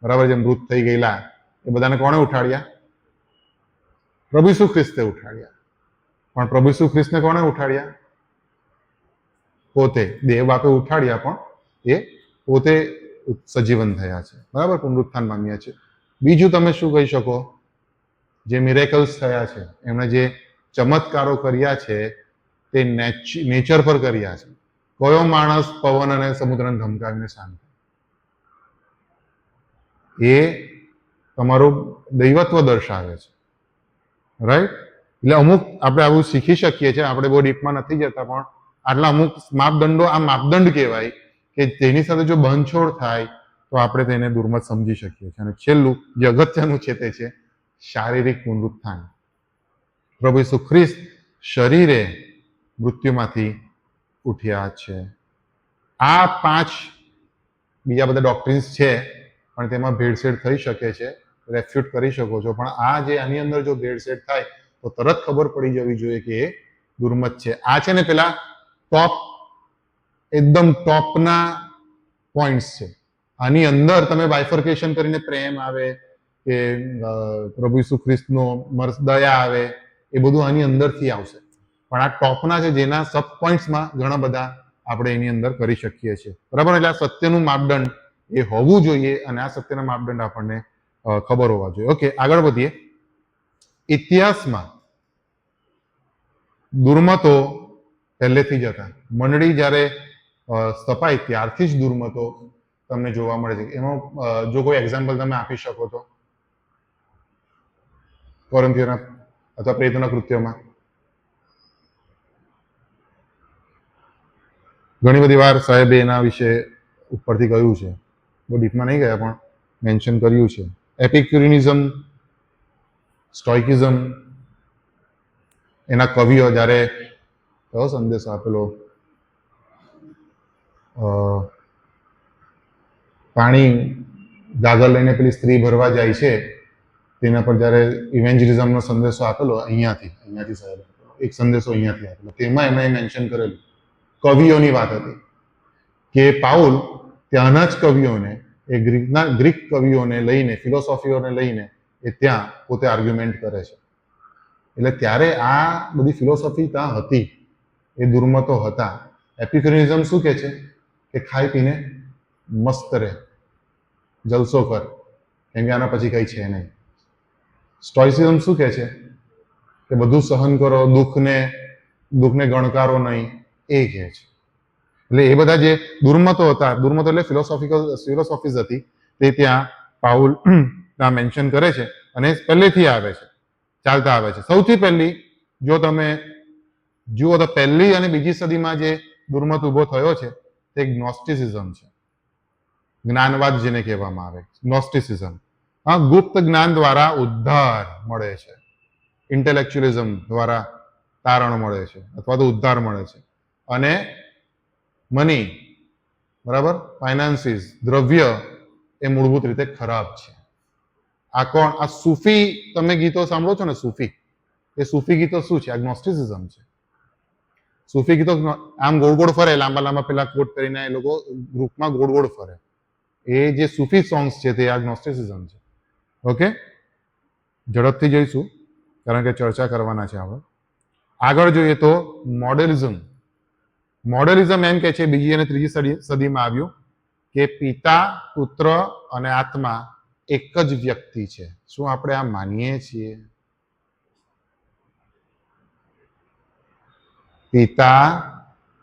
બરાબર, જે મૃત થઈ ગયેલા, એ બધાને કોણે ઉઠાડ્યા? પ્રભુ ઈસુ ખ્રિસ્તે ઉઠાડ્યા. પણ પ્રભુ ઈસુ ખ્રિસ્તને કોણે ઉઠાડ્યા? પોતે. દેવ બાપે ઉઠાડ્યા, પણ એ પોતે સજીવન થયા છે, બરાબર, પુનરુત્થાન પામ્યા છે. બીજું તમે શું કહી શકો? જે મિરેકલ્સ થયા છે, એમણે જે ચમત્કારો કર્યા છે તે નેચર પર કર્યા છે. કયો માણસ પવન અને સમુદ્રને ધમકાવીને શાંત? એ તમારું દૈવત્વ દર્શાવે છે, રાઈટ? એટલે અમુક આપણે આવું શીખી શકીએ છીએ. આપણે બહુ ડીપમાં નથી જતા, પણ આટલા અમુક માપદંડો, આ માપદંડ કહેવાય કે તેની સાથે જો બંધછોડ થાય તો આપણે તેને દુર્મત સમજી શકીએ છીએ. અને છેલ્લું જે અગત્યનું છે તે છે શારીરિક પુનરુત્થાન. પ્રભુ ઈસુ ખ્રિસ્ત શરીરે મૃત્યુમાંથી ઉઠ્યા છે. આ 5 બીજા બધા ડોક્ટ્રિન્સ છે, પણ તેમાં ભેળસેળ થઈ શકે છે, રેફ્યુટ કરી શકો છો. પણ આ જે આની અંદર જો ભેળસેળ થાય તો તરત ખબર પડી જવી જોઈએ કે એ દુર્મત છે. આ છે ને પેલા ટોપ, એકદમ ટોપના પોઈન્ટ્સ છે. આની અંદર તમે બાયફર્કેશન કરીને પ્રેમ આવે કે પ્રભુ ઈસુ ખ્રિસ્તનો દયા આવે, એ બધું આની અંદરથી આવશે. પણ આ ટોપના છે, જેના સબ પોઈન્ટ્સમાં ઘણા બધા આપણે એની અંદર કરી શકીએ છીએ, બરાબર. એટલે આ સત્યનું માપદંડ એ હોવું જોઈએ, અને આ સત્યના માપદંડ આપણને ખબર હોવા જોઈએ. ઓકે, આગળ વધીએ. ઇતિહાસમાં દુર્મતો પહેલેથી જ હતા. મંડળી જ્યારે સ્થપાઈ ત્યારથી જ દુર્મતો તમને જોવા મળે છે. એમાં જો કોઈ એક્ઝામ્પલ તમે આપી શકો તો, કોરિન્થીયોના અથવા પ્રેતોના કૃત્યોમાં ઘણી બધી વાર સાહેબે એના વિશે ઉપરથી કહ્યું છે, બહુ ડીપમાં નહીં ગયા, પણ મેન્શન કર્યું છે. એપિક્યુરિનિઝમ, સ્ટોઇકિઝમ, એના કવિઓ જ્યારે કયો સંદેશ આપેલો, પાણી ગાગર લઈને પેલી સ્ત્રી ભરવા જાય છે, તેના પર જ્યારે ઇવેન્જલિઝમનો સંદેશો આપેલો, અહીંયાથી સાહેબ એક સંદેશો અહીંયાથી આપેલો, તેમાં એમણે મેન્શન કરેલું કવિઓની વાત હતી કે પાઉલ ત્યાંના જ કવિઓને, એ ગ્રીક કવિઓને લઈને, ફિલોસોફીઓને લઈને એ ત્યાં પોતે આર્ગ્યુમેન્ટ કરે છે. એટલે ત્યારે આ બધી ફિલોસોફી ત્યાં હતી, એ દુર્મતો હતા. એપિક્યુરિનિઝમ શું કહે છે કે ખાઈ પીને મસ્ત રહે, જલસો કર, કેમ કે આના પછી કંઈ છે નહીં. સ્ટોઇસિઝમ શું કહે છે કે બધું સહન કરો, દુઃખને ગણકારો નહીં, એ કહે છે. એટલે એ બધા જે દુર્મતો હતા, દુર્મતો એટલે ફિલોસોફીઝ હતી, તે ત્યાં પાઉલ ત્યાં મેન્શન કરે છે, અને પહેલેથી આવે છે, ચાલતા આવે છે. સૌથી પહેલી જો તમે જુઓ તો પહેલી અને બીજી સદીમાં જે દુર્મત ઉભો થયો છે તે ગ્નોસ્ટિસિઝમ છે. જ્ઞાનવાદ જેને કહેવામાં આવે, ગ્નોસ્ટિસિઝમ. હા, ગુપ્ત જ્ઞાન દ્વારા ઉદ્ધાર મળે છે, ઇન્ટેલેક્ચ્યુઅલિઝમ દ્વારા તારણ મળે છે અથવા તો ઉદ્ધાર મળે છે. અને મની, બરાબર, ફાઇનાન્સીસ, દ્રવ્ય એ મૂળભૂત રીતે ખરાબ છે. આ કોણ? આ સૂફી, તમે ગીતો સાંભળો છો ને, સૂફી, એ સૂફી ગીતો શું છે? આ ગ્નોસ્ટિસિઝમ છે. સૂફી ગીતો આમ ગોળ ગોળ ફરે, લાંબા લાંબા પેલા કોટ કરીને એ લોકો ગ્રુપમાં ગોળ ગોળ ફરે. એ જે સૂફી સોંગ્સ છે તે આ ગ્નોસ્ટિસિઝમ છે. ઓકે, ઝડપથી જઈશું કારણ કે ચર્ચા કરવાના છે આપણે. આગળ જોઈએ તો મોડેલિઝમ. મોડેલિઝમ એમ કે છે, બીજી અને ત્રીજી સદીમાં આવ્યું કે પિતા, પુત્ર અને આત્મા એક જ વ્યક્તિ છે. શું આપણે આ માનીએ છીએ? પિતા,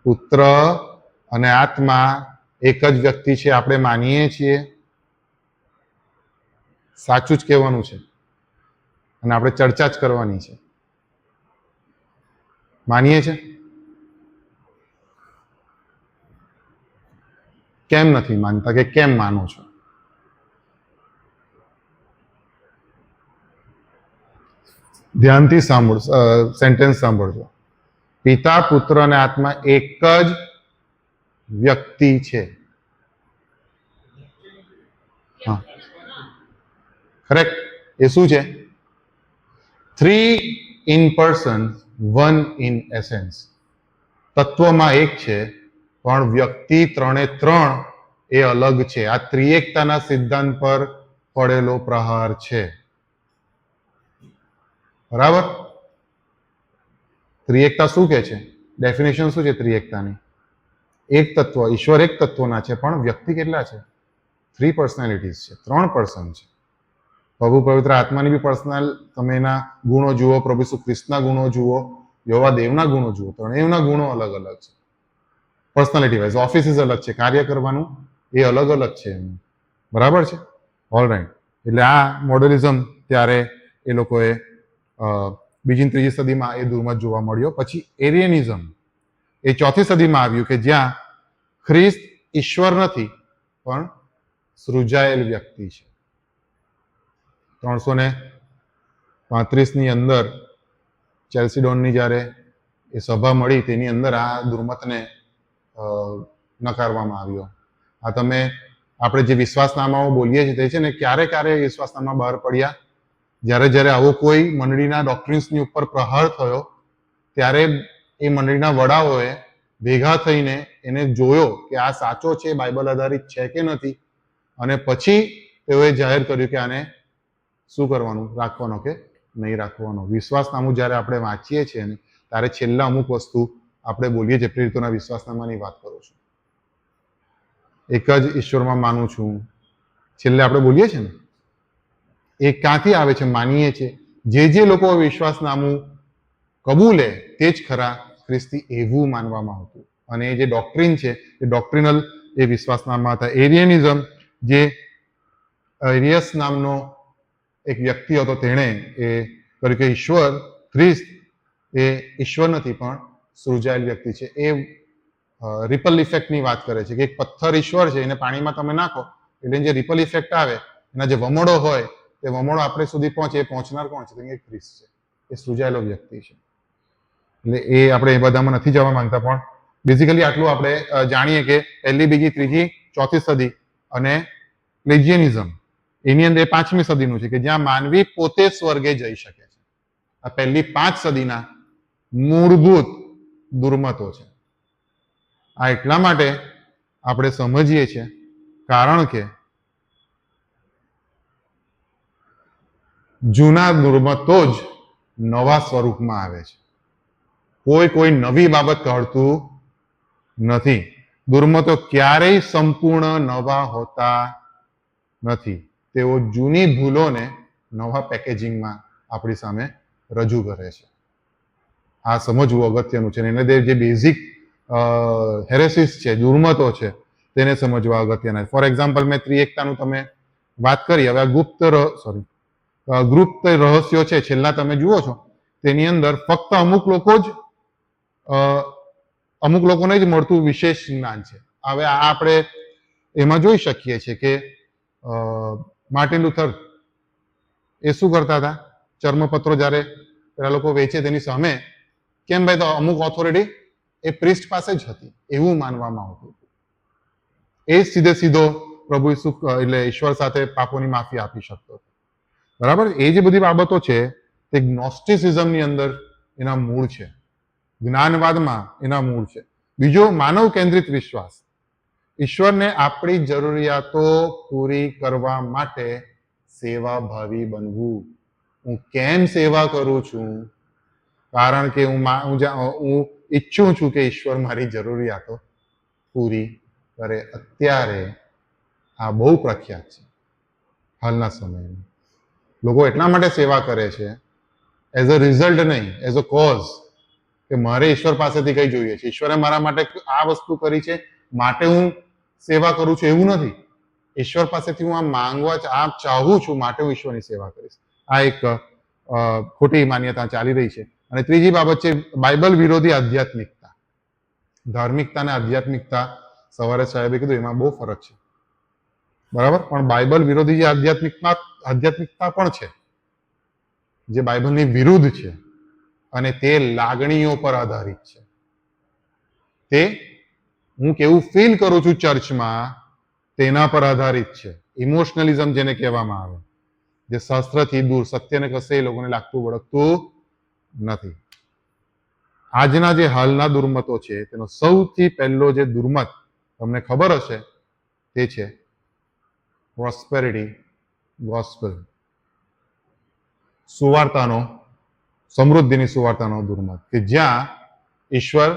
પુત્ર અને આત્મા એક જ વ્યક્તિ છે, આપણે માનીએ છીએ? સાચું જ કહેવાનું છે, અને આપણે ચર્ચા જ કરવાની છે. માનીએ છીએ? કેમ નથી માનતા, કે કેમ માનો છો? ધ્યાનથી સેન્ટેન્સ સાંભળજો. પિતા, પુત્ર અને આત્મા એક જ વ્યક્તિ છે. હા, કરેક્ટ. એ શું છે? 3 in person, 1 in essence. તત્વમાં એક છે, પણ વ્યક્તિ 3 એ અલગ છે. આ ત્રિએકતાના સિદ્ધાંત પર પડેલો પ્રહાર છે. બરાબર? ત્રિએકતા શું કે છે? ડેફિનેશન શું છે ત્રિએકતાની? એક તત્વ, ઈશ્વર એક તત્વના છે, પણ વ્યક્તિ કેટલા છે? 3 પર્સનાલિટીઝ છે, 3 પર્સન છે. પ્રભુ પવિત્ર આત્માની બી પર્સનલ, તમે એના ગુણો જુઓ, પ્રભુ ઈસુ ખ્રિસ્તના ગુણો જુઓ, યહોવા દેવના ગુણો જુઓ, ત્રણેયના ગુણો અલગ અલગ છે. પર્સનાલિટી વાઇઝ ઓફિસીસ અલગ છે, કાર્ય કરવાનું એ અલગ અલગ છે એમનું. બરાબર છે? ઓલરાઈટ. એટલે આ મોડેલિઝમ ત્યારે એ લોકોએ બીજી અને ત્રીજી સદીમાં એ દુર્મત જોવા મળ્યો. પછી એરિયનિઝમ એ 4થી સદીમાં આવ્યું, કે જ્યાં ખ્રિસ્ત ઈશ્વર નથી, પણ સૃજાયેલ વ્યક્તિ છે. 335ની અંદર ચેલ્સીડોનની જ્યારે એ સભા મળી, તેની અંદર આ દુર્મતને નકારવામાં આવ્યો. આ તમે આપણે જે વિશ્વાસનામાઓ બોલીએ છીએ તે છે ને, ક્યારે વિશ્વાસનામા બહાર પડ્યા? જ્યારે આવો કોઈ મંડળીના ડોક્ટ્રિન્સની ઉપર પ્રહાર થયો, ત્યારે એ મંડળીના વડાઓએ ભેગા થઈને એને જોયો કે આ સાચો છે, બાઇબલ આધારિત છે કે નથી, અને પછી તેઓએ જાહેર કર્યું કે આને શું કરવાનું, રાખવાનો કે નહીં રાખવાનો. વિશ્વાસનામું જ્યારે આપણે વાંચીએ છીએ ને, ત્યારે છેલ્લા અમુક વસ્તુ આપણે બોલીએ છીએ. પ્રેરિતોના વિશ્વાસનામાની વાત કરું છું, એક જ ઈશ્વરમાં માનું છું, છેલ્લે આપણે બોલીએ છીએ ને, એ ક્યાંથી આવે છે? માનીએ છીએ. જે લોકો વિશ્વાસનામું કબૂલે તે જ ખરા ખ્રિસ્તી, એવું માનવામાં આવતું. અને એ જે ડોક્ટ્રિન છે એ ડોક્ટ્રિનલ એ વિશ્વાસનામા હતા. એરિયનિઝમ, જે એરિયસ નામનો એક વ્યક્તિ હતો, તેણે એ કર્યું કે ઈશ્વર, ખ્રિસ્ત એ ઈશ્વર નથી, પણ સૃજાયેલ વ્યક્તિ છે. એ રિપલ ઇફેક્ટની વાત કરે છે કે એક પથ્થર ઈશ્વર છે, એને પાણીમાં તમે નાખો એટલે જે રિપલ ઇફેક્ટ આવે, એના જે વમળો હોય, તે વમળો આપણે સુધી પહોંચે, એ પહોંચનાર કોણ છે? તો એ ખ્રિસ્ત છે, એ સૃજાયેલો વ્યક્તિ છે. એટલે એ આપણે એ બધામાં નથી જવા માંગતા, પણ બેઝિકલી આટલું આપણે જાણીએ કે પહેલી, બીજી, ત્રીજી, 4થી સદી અને લેજિયનિઝમ, એની અંદર 5મી સદીનું છે, કે જ્યાં માનવી પોતે સ્વર્ગે જઈ શકે છે. આ પહેલી 5 સદીના મૂળભૂત દુર્મતો છે. આ એટલા માટે આપણે સમજીએ છીએ કારણ કે જૂના દુર્મતો જ નવા સ્વરૂપમાં આવે છે. કોઈ નવી બાબત કાઢતું નથી. દુર્મતો ક્યારેય સંપૂર્ણ નવા હોતા નથી. તેઓ જૂની ભૂલોને નવા પેકેજિંગમાં આપણી સામે રજૂ કરે છે. આ સમજવું અગત્યનું છે. એને જે બેઝિક હેરેસીસ છે, દુર્મતો છે, તેને સમજવા અગત્યના છે. ફોર એક્ઝામ્પલ, મેં ત્રિએકતાનું તમે વાત કરી. હવે આ ગુપ્ત રહસ્યો છે, છેલ્લા તમે જુઓ છો, તેની અંદર ફક્ત અમુક લોકોને જ મળતું વિશેષ જ્ઞાન છે. હવે આ આપણે એમાં જોઈ શકીએ છીએ કે માર્ટિન લુથર એ શું કરતા હતા? ચર્મપત્રો જ્યારે પેલા લોકો વેચે તેની સામે, કેમ ભાઈ, તો અમુક ઓથોરિટી એ પ્રિસ્ટ પાસે જ હતી, એવું માનવામાં આવતું હતું. એ સીધો પ્રભુ ઈસુ એટલે ઈશ્વર સાથે પાપોની માફી આપી શકતો હતો. બરાબર? એ જે બધી બાબતો છે તે ગ્નોસ્ટિસિઝમની અંદર એના મૂળ છે, જ્ઞાનવાદમાં એના મૂળ છે. બીજો, માનવ કેન્દ્રિત વિશ્વાસ. ઈશ્વરને આપણી જરૂરિયાતો પૂરી કરવા માટે સેવાભાવી બનવું. હું કેમ સેવા કરું છું? કારણ કે હું ઈચ્છું છું કે ઈશ્વર મારી જરૂરિયાતો પૂરી કરે. અત્યારે આ બહુ પ્રખ્યાત છે હાલના સમયમાં. લોકો એટલા માટે સેવા કરે છે, એઝ અ રિઝલ્ટ નહીં, એઝ અ કોઝ, કે મારે ઈશ્વર પાસેથી કઈ જોઈએ છે. ઈશ્વરે મારા માટે આ વસ્તુ કરી છે માટે હું સેવા કરું છું, એવું નથી. ઈશ્વર પાસેથી હું આ ચાહું છું માટે હું ઈશ્વરની સેવા કરીશ. આ એક ખોટી માન્યતા ચાલી રહી છે. અને ત્રીજી બાબત છે બાઇબલ વિરોધી આધ્યાત્મિકતા. ધાર્મિકતા અને આધ્યાત્મિકતા, સવારે સાહેબે કીધું એમાં બહુ ફરક છે. બરાબર? પણ બાઇબલ વિરોધી જે આધ્યાત્મિકતા પણ છે, જે બાઇબલની વિરુદ્ધ છે, અને તે લાગણીઓ પર આધારિત છે. તે હું કેવું ફીલ કરું છું ચર્ચમાં, તેના પર આધારિત છે. ઇમોશનલિઝમ જેને કહેવામાં આવે, જે શાસ્ત્રથી દૂર, સત્યને કશે એ લોકોને લાગતું વળગતું નથી. આજના જે હાલના દુર્મતો છે તેનો સૌથી પહેલો જે દુર્મત તમને ખબર હશે તે છે પ્રોસ્પેરિટી ગોસ્પલ, સુવાર્તાનો, સમૃદ્ધિની સુવાર્તાનો દુર્મત, કે જ્યાં ઈશ્વર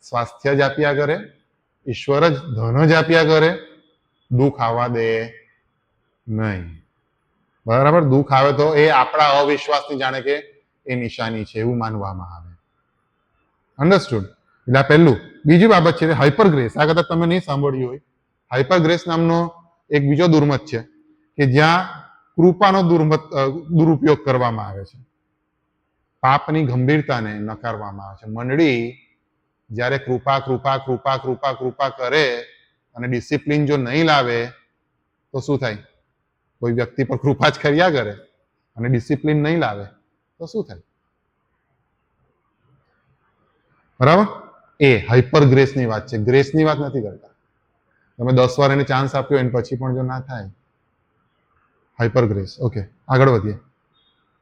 સ્વાસ્થ્ય જ આપ્યા કરે, ઈશ્વર જ ધન જ આપ્યા કરે, દુઃખ આવવા દે નહીં. બરાબર? દુઃખ આવે તો એ આપણા અવિશ્વાસની જાણે કે એ નિશાની છે એવું માનવામાં આવે. અન્ડરસ્ટુડ? એટલે આ પહેલું. બીજી બાબત છે હાઇપર ગ્રેસ. આ કદાચ તમે નહીં સાંભળ્યું હોય. હાઇપર ગ્રેસ નામનો એક બીજો દુર્મત છે કે જ્યાં કૃપાનો દુરુપયોગ કરવામાં આવે છે, પાપની ગંભીરતાને નકારવામાં આવે છે. મંડળી જ્યારે કૃપા કૃપા કૃપા કૃપા કૃપા કરે અને ડિસિપ્લિન જો નહીં લાવે તો શું થાય? કોઈ વ્યક્તિ પર કૃપા જ કર્યા કરે અને ડિસિપ્લિન નહીં લાવે તો શું થાય? બરાબર? એ હાઇપર ગ્રેસની વાત છે, ગ્રેસની વાત નથી કરતા. તમે 10 વાર એને ચાન્સ આપ્યો એને પછી પણ જો ના થાય, હાઇપર ગ્રેસ. ઓકે, આગળ વધીએ.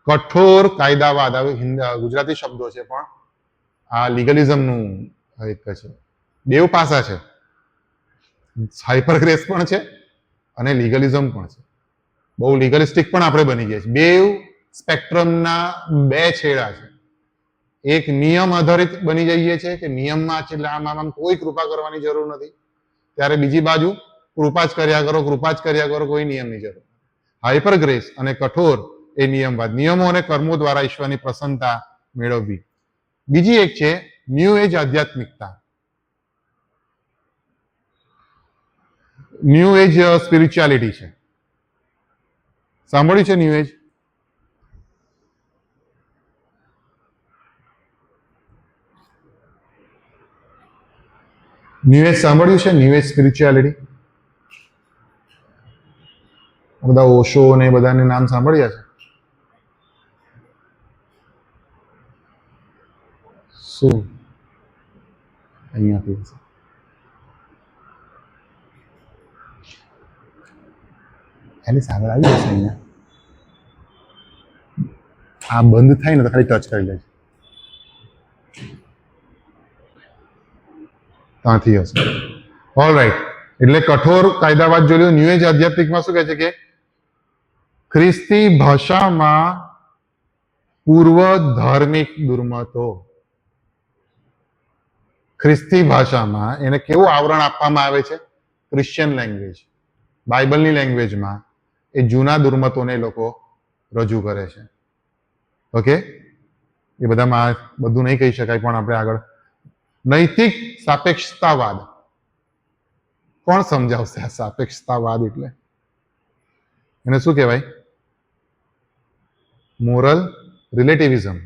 કઠોર કાયદાવાદ, ગુજરાતી શબ્દો છે પણ આ લીગલિઝમનું એક છે. બેવ પાસા છે, હાઇપર ગ્રેસ પણ છે અને લીગલિઝમ પણ છે. બહુ લીગલિસ્ટિક પણ આપણે બની ગયા છે. બેવ સ્પેક્ટ્રમના બે છેડા છે. એક નિયમ આધારિત બની જઈએ છે કે નિયમમાં છે એટલે આમ કોઈ કૃપા કરવાની જરૂર નથી, ત્યારે બીજી બાજુ કૃપા જ કર્યા કરો, કૃપા જ કર્યા કરો, કોઈ નિયમની જરૂર. હાઇપર ગ્રેસ અને કઠોર એ નિયમવાદ, નિયમો અને કર્મો દ્વારા ઈશ્વરની પ્રસન્નતા મેળવવી. બીજી એક છે ન્યૂ એજ આધ્યાત્મિકતા, ન્યૂ એજ સ્પિરિચ્યુઆલિટી છે. સાંભળ્યું છે ન્યૂ એજ? ન્યૂ એજ સાંભળ્યું છે? ન્યૂ એજ સ્પિરિચ્યુઆલિટી, બધા ઓશો ને બધાને નામ સાંભળ્યા છે? શું અહીંયાથી એની સાગર આવી જશે અહીંયા. આ બંધ થાય ને તો ખાલી ટચ કરી લેજો, ત્યાંથી હશે. All right. એટલે કઠોર કાયદાવાદ જોઈ લો. ન્યૂ એજ આધ્યાત્મિકમાં શું કહે છે કે ખ્રિસ્તી ભાષામાં પૂર્વ ધાર્મિક દુર્મતો, ખ્રિસ્તી ભાષામાં એને કેવું આવરણ આપવામાં આવે છે? ક્રિશ્ચિયન લેંગ્વેજ, બાઇબલની લેંગ્વેજમાં એ જૂના દુર્મતોને લોકો રજૂ કરે છે. ઓકે, એ બધામાં બધું નહીં કહી શકાય પણ આપણે આગળ. નૈતિક સાપેક્ષતાવાદ, કોણ સમજાવશે આ સાપેક્ષતાવાદ એટલે? એને શું કહેવાય? મોરલ રિલેટિવિઝમ.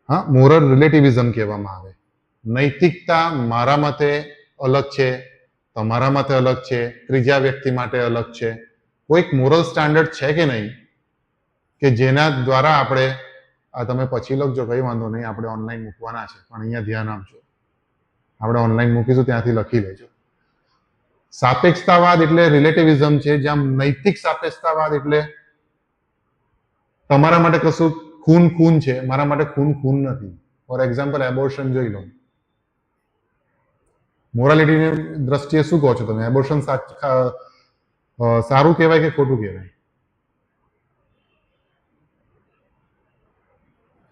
હા, મોરલ રિલેટિવિઝમ કહેવામાં આવે. નૈતિકતા મારા મતે અલગ છે, તમારા મતે અલગ છે, ત્રીજા વ્યક્તિ માટે અલગ છે. કોઈક મોરલ સ્ટાન્ડર્ડ છે કે નહીં કે જેના દ્વારા આપણે, આ તમે પછી લખજો, કઈ વાંધો નહીં, આપણે ઓનલાઈન મૂકવાના છે પણ અહીંયા ધ્યાન આપજો, આપણે ઓનલાઈન મૂકીશું ત્યાંથી લખી લેજો. સાપેક્ષતાવાદ એટલે રિલેટિવિઝમ છે, જ્યાં નૈતિક સાપેક્ષતાવાદ એટલે તમારા માટે કશું ખૂન ખૂન છે, મારા માટે ખૂન ખૂન નથી. ફોર એક્ઝામ્પલ એબોર્શન જોઈ લો. મોરાલિટીની દ્રષ્ટિએ શું કહો છો તમે? એબોર્શન સારું કહેવાય કે ખોટું કહેવાય?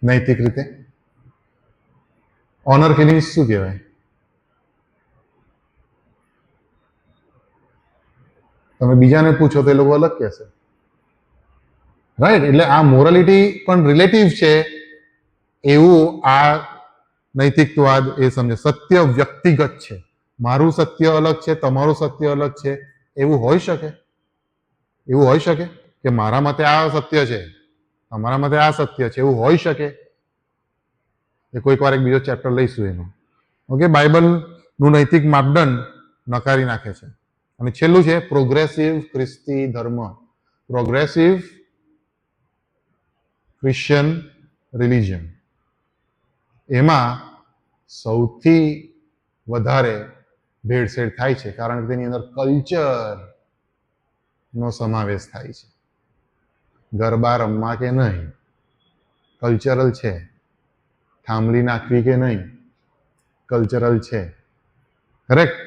નૈતિક રીતે ઓનર કિલિંગ શું કહેવાય? તમે બીજાને પૂછો તો એ લોકો અલગ કહેશે, રાઈટ? એટલે આ મોરાલિટી પણ રિલેટિવ છે એવું આ નૈતિકવાદ એ સમજે. સત્ય વ્યક્તિગત છે, મારું સત્ય અલગ છે, તમારું સત્ય અલગ છે, એવું હોઈ શકે? એવું હોઈ શકે કે મારા મતે આ સત્ય છે, તમારા મતે આ સત્ય છે, એવું હોઈ શકે? એ કોઈક વાર એક બીજો ચેપ્ટર લઈશું એનો. ઓકે, બાઇબલનું નૈતિક માપદંડ નકારી નાખે છે. અને છેલ્લું છે પ્રોગ્રેસિવ ખ્રિસ્તી ધર્મ, પ્રોગ્રેસિવ ક્રિશ્ચિયન રિલિજન. એમાં સૌથી વધારે ભેળસેળ થાય છે કારણ કે તેની અંદર કલ્ચર નો સમાવેશ થાય છે. ગરબા રમવા કે નહીં, કલ્ચરલ છે. થાંભલી નાખવી કે નહીં, કલ્ચરલ છે. કરેક્ટ.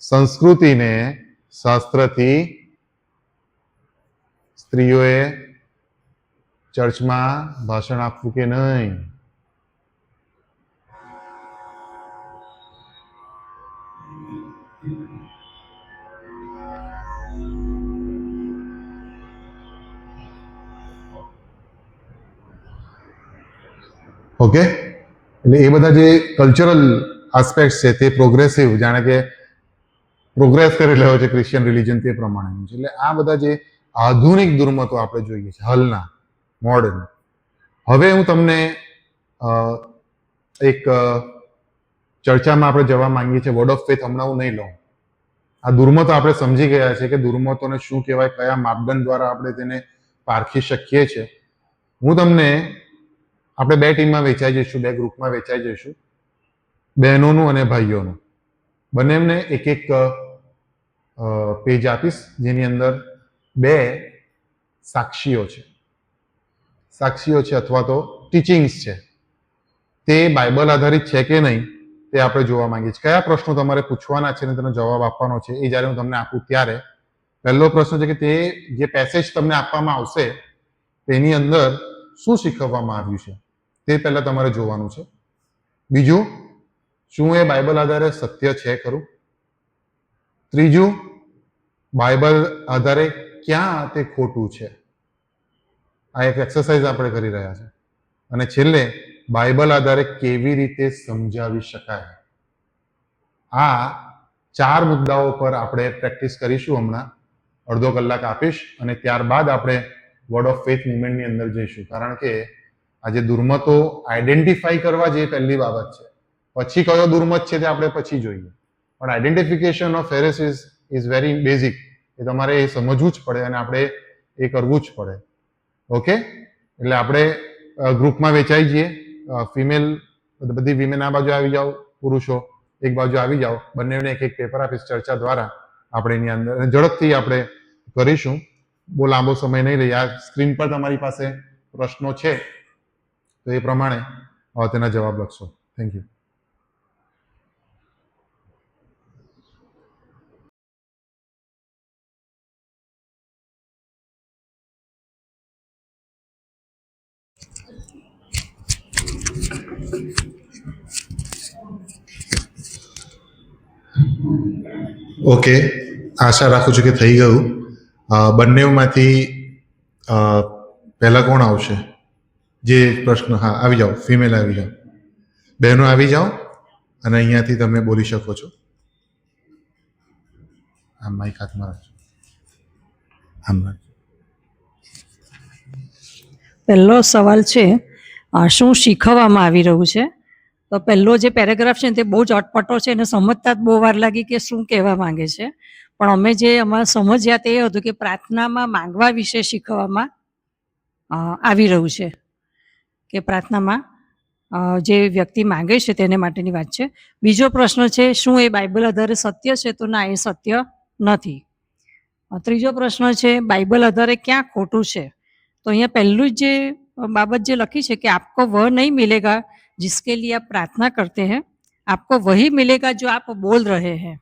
સંસ્કૃતિને શાસ્ત્રથી સ્ત્રીઓએ ચર્ચમાં ભાષણ આપવું કે નહીં, ઓકે. એટલે એ બધા જે કલ્ચરલ આસ્પેક્ટ છે તે પ્રોગ્રેસિવ, જાણે કે પ્રોગ્રેસ કરી રહ્યો છે ક્રિશ્ચિયન રિલિજન તે પ્રમાણેનું છે. એટલે આ બધા જે આધુનિક દુર્મતો આપણે જોઈએ છે હાલના મોડર્ન. હવે હું તમને એક ચર્ચામાં આપણે જવા માંગીએ છીએ. વર્ડ ઓફ ફેથ હમણાં હું નહીં લઉં. આ દુર્મતો આપણે સમજી ગયા છે કે દુર્મતોને શું કહેવાય, કયા માપદંડ દ્વારા આપણે તેને પારખી શકીએ છીએ. હું તમને, આપણે બે ટીમમાં વેચાઈ જઈશું, બે ગ્રુપમાં વેચાઈ જઈશું, બહેનોનું અને ભાઈઓનું. બંનેને એક એક પેજ આપીશ જેની અંદર બે સાક્ષીઓ છે, અથવા તો ટીચિંગ્સ છે. તે બાઇબલ આધારિત છે કે નહીં તે આપણે જોવા માંગીએ છીએ. કયા પ્રશ્નો તમારે પૂછવાના છે અને તેનો જવાબ આપવાનો છે એ જ્યારે હું તમને આપું ત્યારે પહેલો પ્રશ્ન છે કે તે જે પેસેજ તમને આપવામાં આવશે તેની અંદર શું શીખવવામાં આવ્યું છે તે પહેલા તમારે જોવાનું છે. બીજું, શું એ બાઇબલ આધારે સત્ય છે ખરું? ત્રીજું, બાઇબલ આધારે ક્યાં તે ખોટું છે? આ એક એક્સરસાઇઝ આપણે કરી રહ્યા છે. અને છેલ્લે, બાઇબલ આધારે કેવી રીતે સમજાવી શકાય. આ 4 મુદ્દાઓ પર આપણે પ્રેક્ટિસ કરીશું. હમણાં અડધો કલાક આપીશ અને ત્યારબાદ આપણે વર્ડ ઓફ ફેથ મુવમેન્ટની અંદર જઈશું. કારણ કે આજે દુર્મતો આઈડેન્ટિફાઈ કરવા જે પહેલી બાબત છે. પછી કયો દુર્મત છે તે આપણે પછી જોઈએ, પણ identification of heresies is very basic. એ તમારે એ સમજવું જ પડે અને આપણે એ કરવું જ પડે. ઓકે. એટલે આપણે ગ્રુપમાં વેચાઈ જઈએ. ફિમેલ, બધી વિમેન આ બાજુ આવી જાઓ, પુરુષો એક બાજુ આવી જાઓ. બંનેને એક એક પેપર આપીશ. ચર્ચા દ્વારા આપણે એની અંદર ઝડપથી આપણે કરીશું. બહુ લાંબો સમય નહીં લઈએ. આ સ્ક્રીન પર તમારી પાસે પ્રશ્નો છે તો એ પ્રમાણે તેના જવાબ લખશો. Thank you. ઓકે, આશા રાખું છું કે થઈ ગયું. બંનેમાંથી પહેલા કોણ આવશે? જે પ્રશ્ન, હા આવી જાઓ, ફિમેલ આવી જાઓ, બહેનો આવી જાઓ અને અહીંયાથી તમે બોલી શકો છો. આમ માઈક હાથમાં રાખજો. આમ રાખજો. પહેલો સવાલ છે, શું શીખવવામાં આવી રહ્યું છે? તો પહેલો જે પેરેગ્રાફ છે ને તે બહુ જ અટપટો છે અને સમજતા જ બહુ વાર લાગી કે શું કહેવા માંગે છે. પણ અમે જે અમારે સમજ્યા તે એ હતું કે પ્રાર્થનામાં માંગવા વિશે શીખવવામાં આવી રહ્યું છે. કે પ્રાર્થનામાં જે વ્યક્તિ માંગે છે તેને માટેની વાત છે. બીજો પ્રશ્ન છે, શું એ બાઇબલ આધારે સત્ય છે? તો ના, એ સત્ય નથી. ત્રીજો પ્રશ્ન છે, બાઇબલ આધારે ક્યાં ખોટું છે? તો અહીંયા પહેલું જ જે બાબત જે લખી છે કે આપકો વહ નહીં મિલેગા जिसके लिए आप प्रार्थना करते हैं, आपको वही मिलेगा जो आप बोल रहे हैं.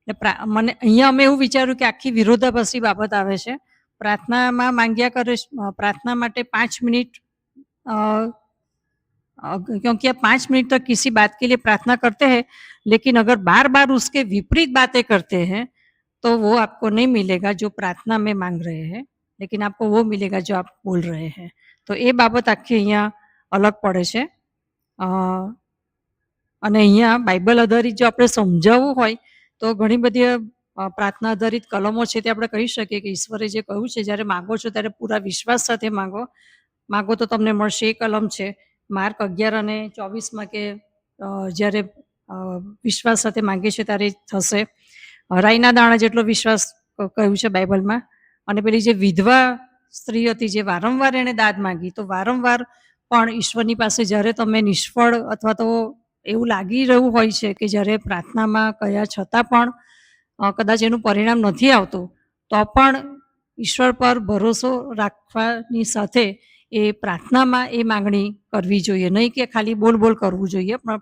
મને અહીંયા અમે એવું વિચાર્યું કે આખી વિરોધાભાસી બાબત આવે છે. પ્રાર્થનામાં માંગ્યા કરે, પ્રાर्थना માટે 5 मिनट, क्योंकि आप 5 मिनट तक किसी बात के लिए प्रार्थना करते हैं, लेकिन अगर बार बार उसके विपरीत बातें करते हैं तो वो आपको नहीं मिलेगा जो प्रार्थना में मांग रहे हैं, लेकिन आपको वो मिलेगा जो आप बोल रहे हैं. तो ये बाबत आखी અહીંયા અલગ પડે છે. અને અહીંયા બાઇબલ આધારિત જો આપણે સમજાવવું હોય તો ઘણી બધી પ્રાર્થના આધારિત કલમો છે તે આપણે કહી શકીએ કે ઈશ્વરે જે કહ્યું છે જ્યારે માગો છો ત્યારે પૂરા વિશ્વાસ સાથે માગો તો તમને મળશે. એ કલમ છે માર્ક 11 અને 24 કે જ્યારે વિશ્વાસ સાથે માંગે છે ત્યારે થશે. રાઈના દાણા જેટલો વિશ્વાસ કહ્યું છે બાઇબલમાં. અને પેલી જે વિધવા સ્ત્રી હતી જે વારંવાર એણે દાદ માંગી, તો વારંવાર પણ ઈશ્વરની પાસે જ્યારે તમે નિષ્ફળ અથવા તો એવું લાગી રહ્યું હોય છે કે જ્યારે પ્રાર્થનામાં કયા છતાં પણ કદાચ એનું પરિણામ નથી આવતું, તો પણ ઈશ્વર પર ભરોસો રાખવાની સાથે એ પ્રાર્થનામાં એ માંગણી કરવી જોઈએ, નહીં કે ખાલી બોલ બોલ કરવું જોઈએ, પણ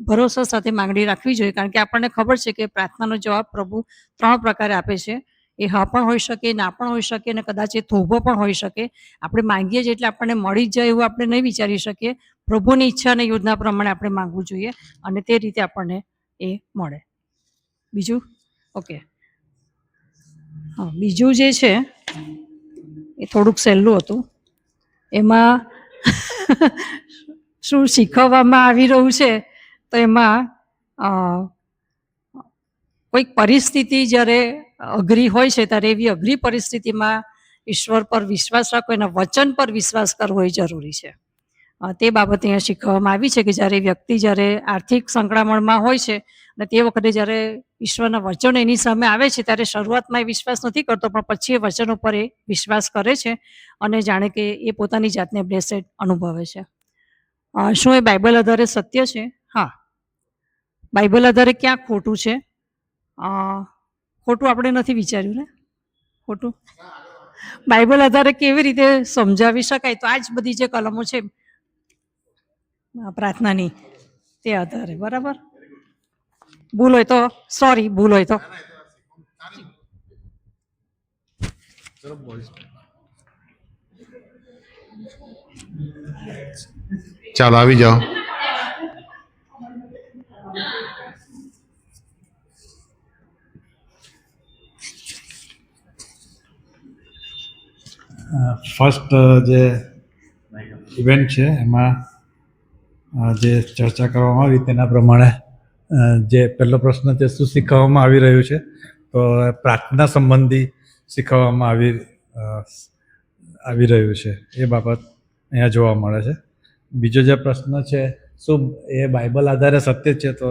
ભરોસા સાથે માંગણી રાખવી જોઈએ. કારણ કે આપણને ખબર છે કે પ્રાર્થનાનો જવાબ પ્રભુ 3 પ્રકારે આપે છે. એ હા પણ હોઈ શકે, ના પણ હોઈ શકે, અને કદાચ એ થોભો પણ હોઈ શકે. આપણે માંગીએ છીએ એટલે આપણને મળી જ જાય એવું આપણે નહીં વિચારી શકીએ. પ્રભુની ઈચ્છા અને યોજના પ્રમાણે આપણે માંગવું જોઈએ, અને તે રીતે આપણને એ મળે. બીજું? ઓકે. હા, બીજું જે છે એ થોડુંક સહેલું હતું. એમાં શું શીખવવામાં આવી રહ્યું છે, તો એમાં કોઈક પરિસ્થિતિ જ્યારે અઘરી હોય છે ત્યારે એવી અઘરી પરિસ્થિતિમાં ઈશ્વર પર વિશ્વાસ રાખવો, એના વચન પર વિશ્વાસ કરવો એ જરૂરી છે. તે બાબતે અહીંયા શીખવવામાં આવી છે કે જ્યારે આર્થિક સંકળામણમાં હોય છે અને તે વખતે જ્યારે ઈશ્વરના વચનો એની સામે આવે છે ત્યારે શરૂઆતમાં એ વિશ્વાસ નથી કરતો, પણ પછી એ વચનો પર એ વિશ્વાસ કરે છે અને જાણે કે એ પોતાની જાતને બ્લેસેડ અનુભવે છે. શું એ બાઇબલ આધારે સત્ય છે? હા. બાઇબલ આધારે ક્યાં ખોટું છે? ખોટું આપણે નથી વિચાર્યું ને. ખોટું બાઇબલ આધારે કેવી રીતે સમજાવી શકાય? તો આ જ બધી જે કલમો છે પ્રાર્થનાની, તે આધારે. બરાબર. ભૂલ હોય તો સોરી, ભૂલ હોય તો. ચાલો આવી જાઓ. ફર્સ્ટ જે ઇવેન્ટ છે એમાં જે ચર્ચા કરવામાં આવી તેના પ્રમાણે જે પહેલો પ્રશ્ન છે, શું શીખવવામાં આવી રહ્યું છે, તો પ્રાર્થના સંબંધી શીખવવામાં આવી રહ્યું છે એ બાબત અહીંયા જોવા મળે છે. બીજો જે પ્રશ્ન છે, શું એ બાઇબલ આધારે સત્ય છે, તો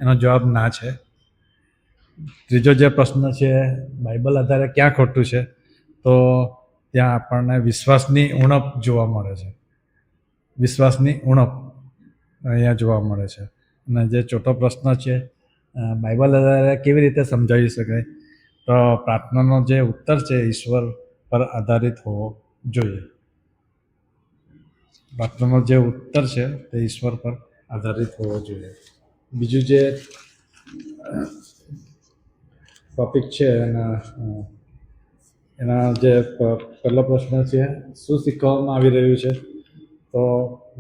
એનો જવાબ ના છે. ત્રીજો જે પ્રશ્ન છે, બાઇબલ આધારે ક્યાં ખોટું છે, તો ત્યાં આપણને વિશ્વાસની ઉણપ જોવા મળે છે. વિશ્વાસની ઉણપ અહીંયા જોવા મળે છે. અને જે ચોથો પ્રશ્ન છે, બાઇબલ આધારે કેવી રીતે સમજાવી શકાય, તો પ્રાર્થનાનો જે ઉત્તર છે ઈશ્વર પર આધારિત હોવો જોઈએ. પ્રાર્થનાનો જે ઉત્તર છે તે ઈશ્વર પર આધારિત હોવો જોઈએ. બીજું જે ટોપિક છે એના જે પહેલો પ્રશ્ન છે, શું શીખવવામાં આવી રહ્યું છે, તો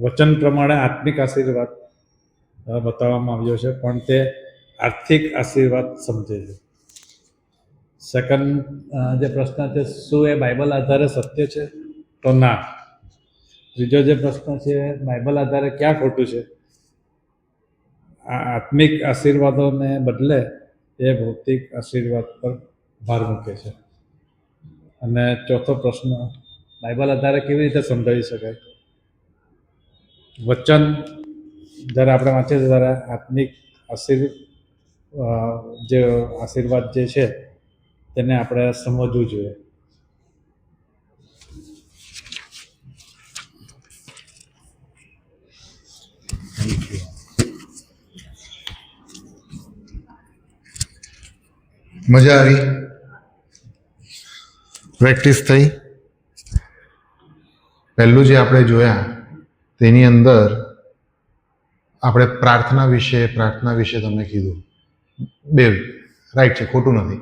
વચન પ્રમાણે આત્મિક આશીર્વાદ બતાવવામાં આવ્યો છે, પણ તે આર્થિક આશીર્વાદ સમજે છે. સેકન્ડ જે પ્રશ્ન છે, શું એ બાઇબલ આધારે સત્ય છે, તો ના. ત્રીજો જે પ્રશ્ન છે, બાઇબલ આધારે ક્યાં ખોટું છે, આ આત્મિક આશીર્વાદોને બદલે એ ભૌતિક આશીર્વાદ પર ભાર મૂકે છે. અને ચોથો પ્રશ્ન, બાઇબલ આધારે કેવી રીતે સમજાવી શકાય, વચન જ્યારે આપણે વાંચીએ ત્યારે આત્મિક આશીર્વાદ જે છે તેને આપણે સમજવું જોઈએ. મજા આવી? પ્રેક્ટિસ થઈ? પહેલું જે આપણે જોયા તેની અંદર આપણે પ્રાર્થના વિશે તમે કીધું. બે રાઈટ છે, ખોટું નથી.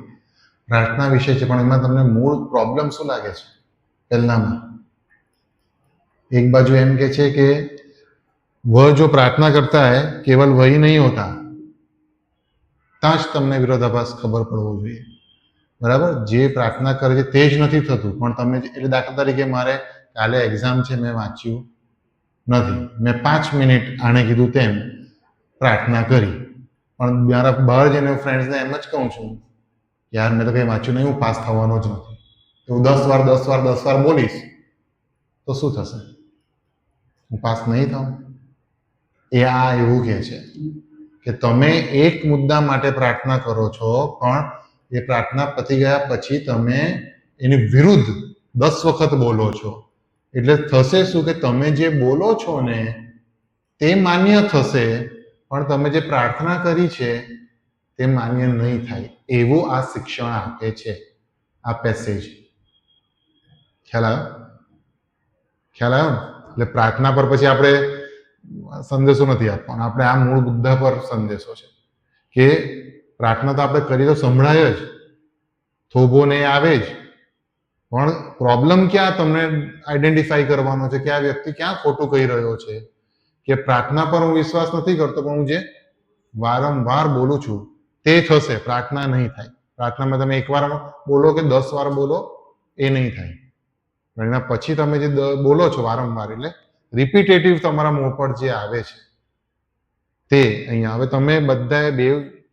પ્રાર્થના વિશે છે, પણ એમાં તમને મૂળ પ્રોબ્લેમ શું લાગે છે? પહેલામાં એક બાજુ એમ કે છે કે वह जो प्रार्थना करता है केवल वही नहीं होता, ત્યાં જ તમને વિરોધાભાસ ખબર પડવો જોઈએ. બરાબર? જે પ્રાર્થના કરે છે તે જ નથી થતું, પણ તમે એટલે દાખલા તરીકે મારે કાલે એક્ઝામ છે, મેં વાંચ્યું નથી, મેં 5 મિનિટ આણે કીધું તેમ પ્રાર્થના કરી, પણ મારા બહાર જઈને ફ્રેન્ડ્સને એમ જ કહું છું, યાર મેં તો કંઈ વાંચ્યું નહીં, હું પાસ થવાનો જ નથી. એવું 10 વાર બોલીશ તો શું થશે? હું પાસ નહીં થાઉં? એ આ એવું કહે છે કે તમે એક મુદ્દા માટે પ્રાર્થના કરો છો, પણ એ પ્રાર્થના પતી ગયા પછી તમે એની વિરુદ્ધ 10 વખત બોલો છો. એટલે થશે શું કે તમે જે બોલો છો ને તે માન્ય થશે, પણ તમે જે પ્રાર્થના કરી છે તે માન્ય નહીં થાય. એવું આ શિક્ષણ આપે છે. આ પેસેજ. ખ્યાલ આવ્યો ને? એટલે પ્રાર્થના પર પછી આપણે સંદેશો નથી આપવાનો, આપણે આ મૂળ મુદ્દા પર સંદેશો છે કે પ્રાર્થના તો આપણે કરી તો સંભળાય જ, થોભો ને આવે જ, પણ પ્રોબ્લેમ ક્યાં તમને આઈડેન્ટિફાઈ કરવાનો છે કે આ વ્યક્તિ ક્યાં ખોટું કહી રહ્યો છે, કે પ્રાર્થના પર હું વિશ્વાસ નથી કરતો પણ હું જે વારંવાર બોલું છું તે થશે, પ્રાર્થના નહીં થાય. પ્રાર્થનામાં તમે એકવાર બોલો કે 10 વાર બોલો એ નહીં થાય, પણ એના પછી તમે જે બોલો છો વારંવાર, એટલે રિપીટેટિવ તમારા મોં પર જે આવે છે તે અહીંયા. હવે તમે બધાએ બે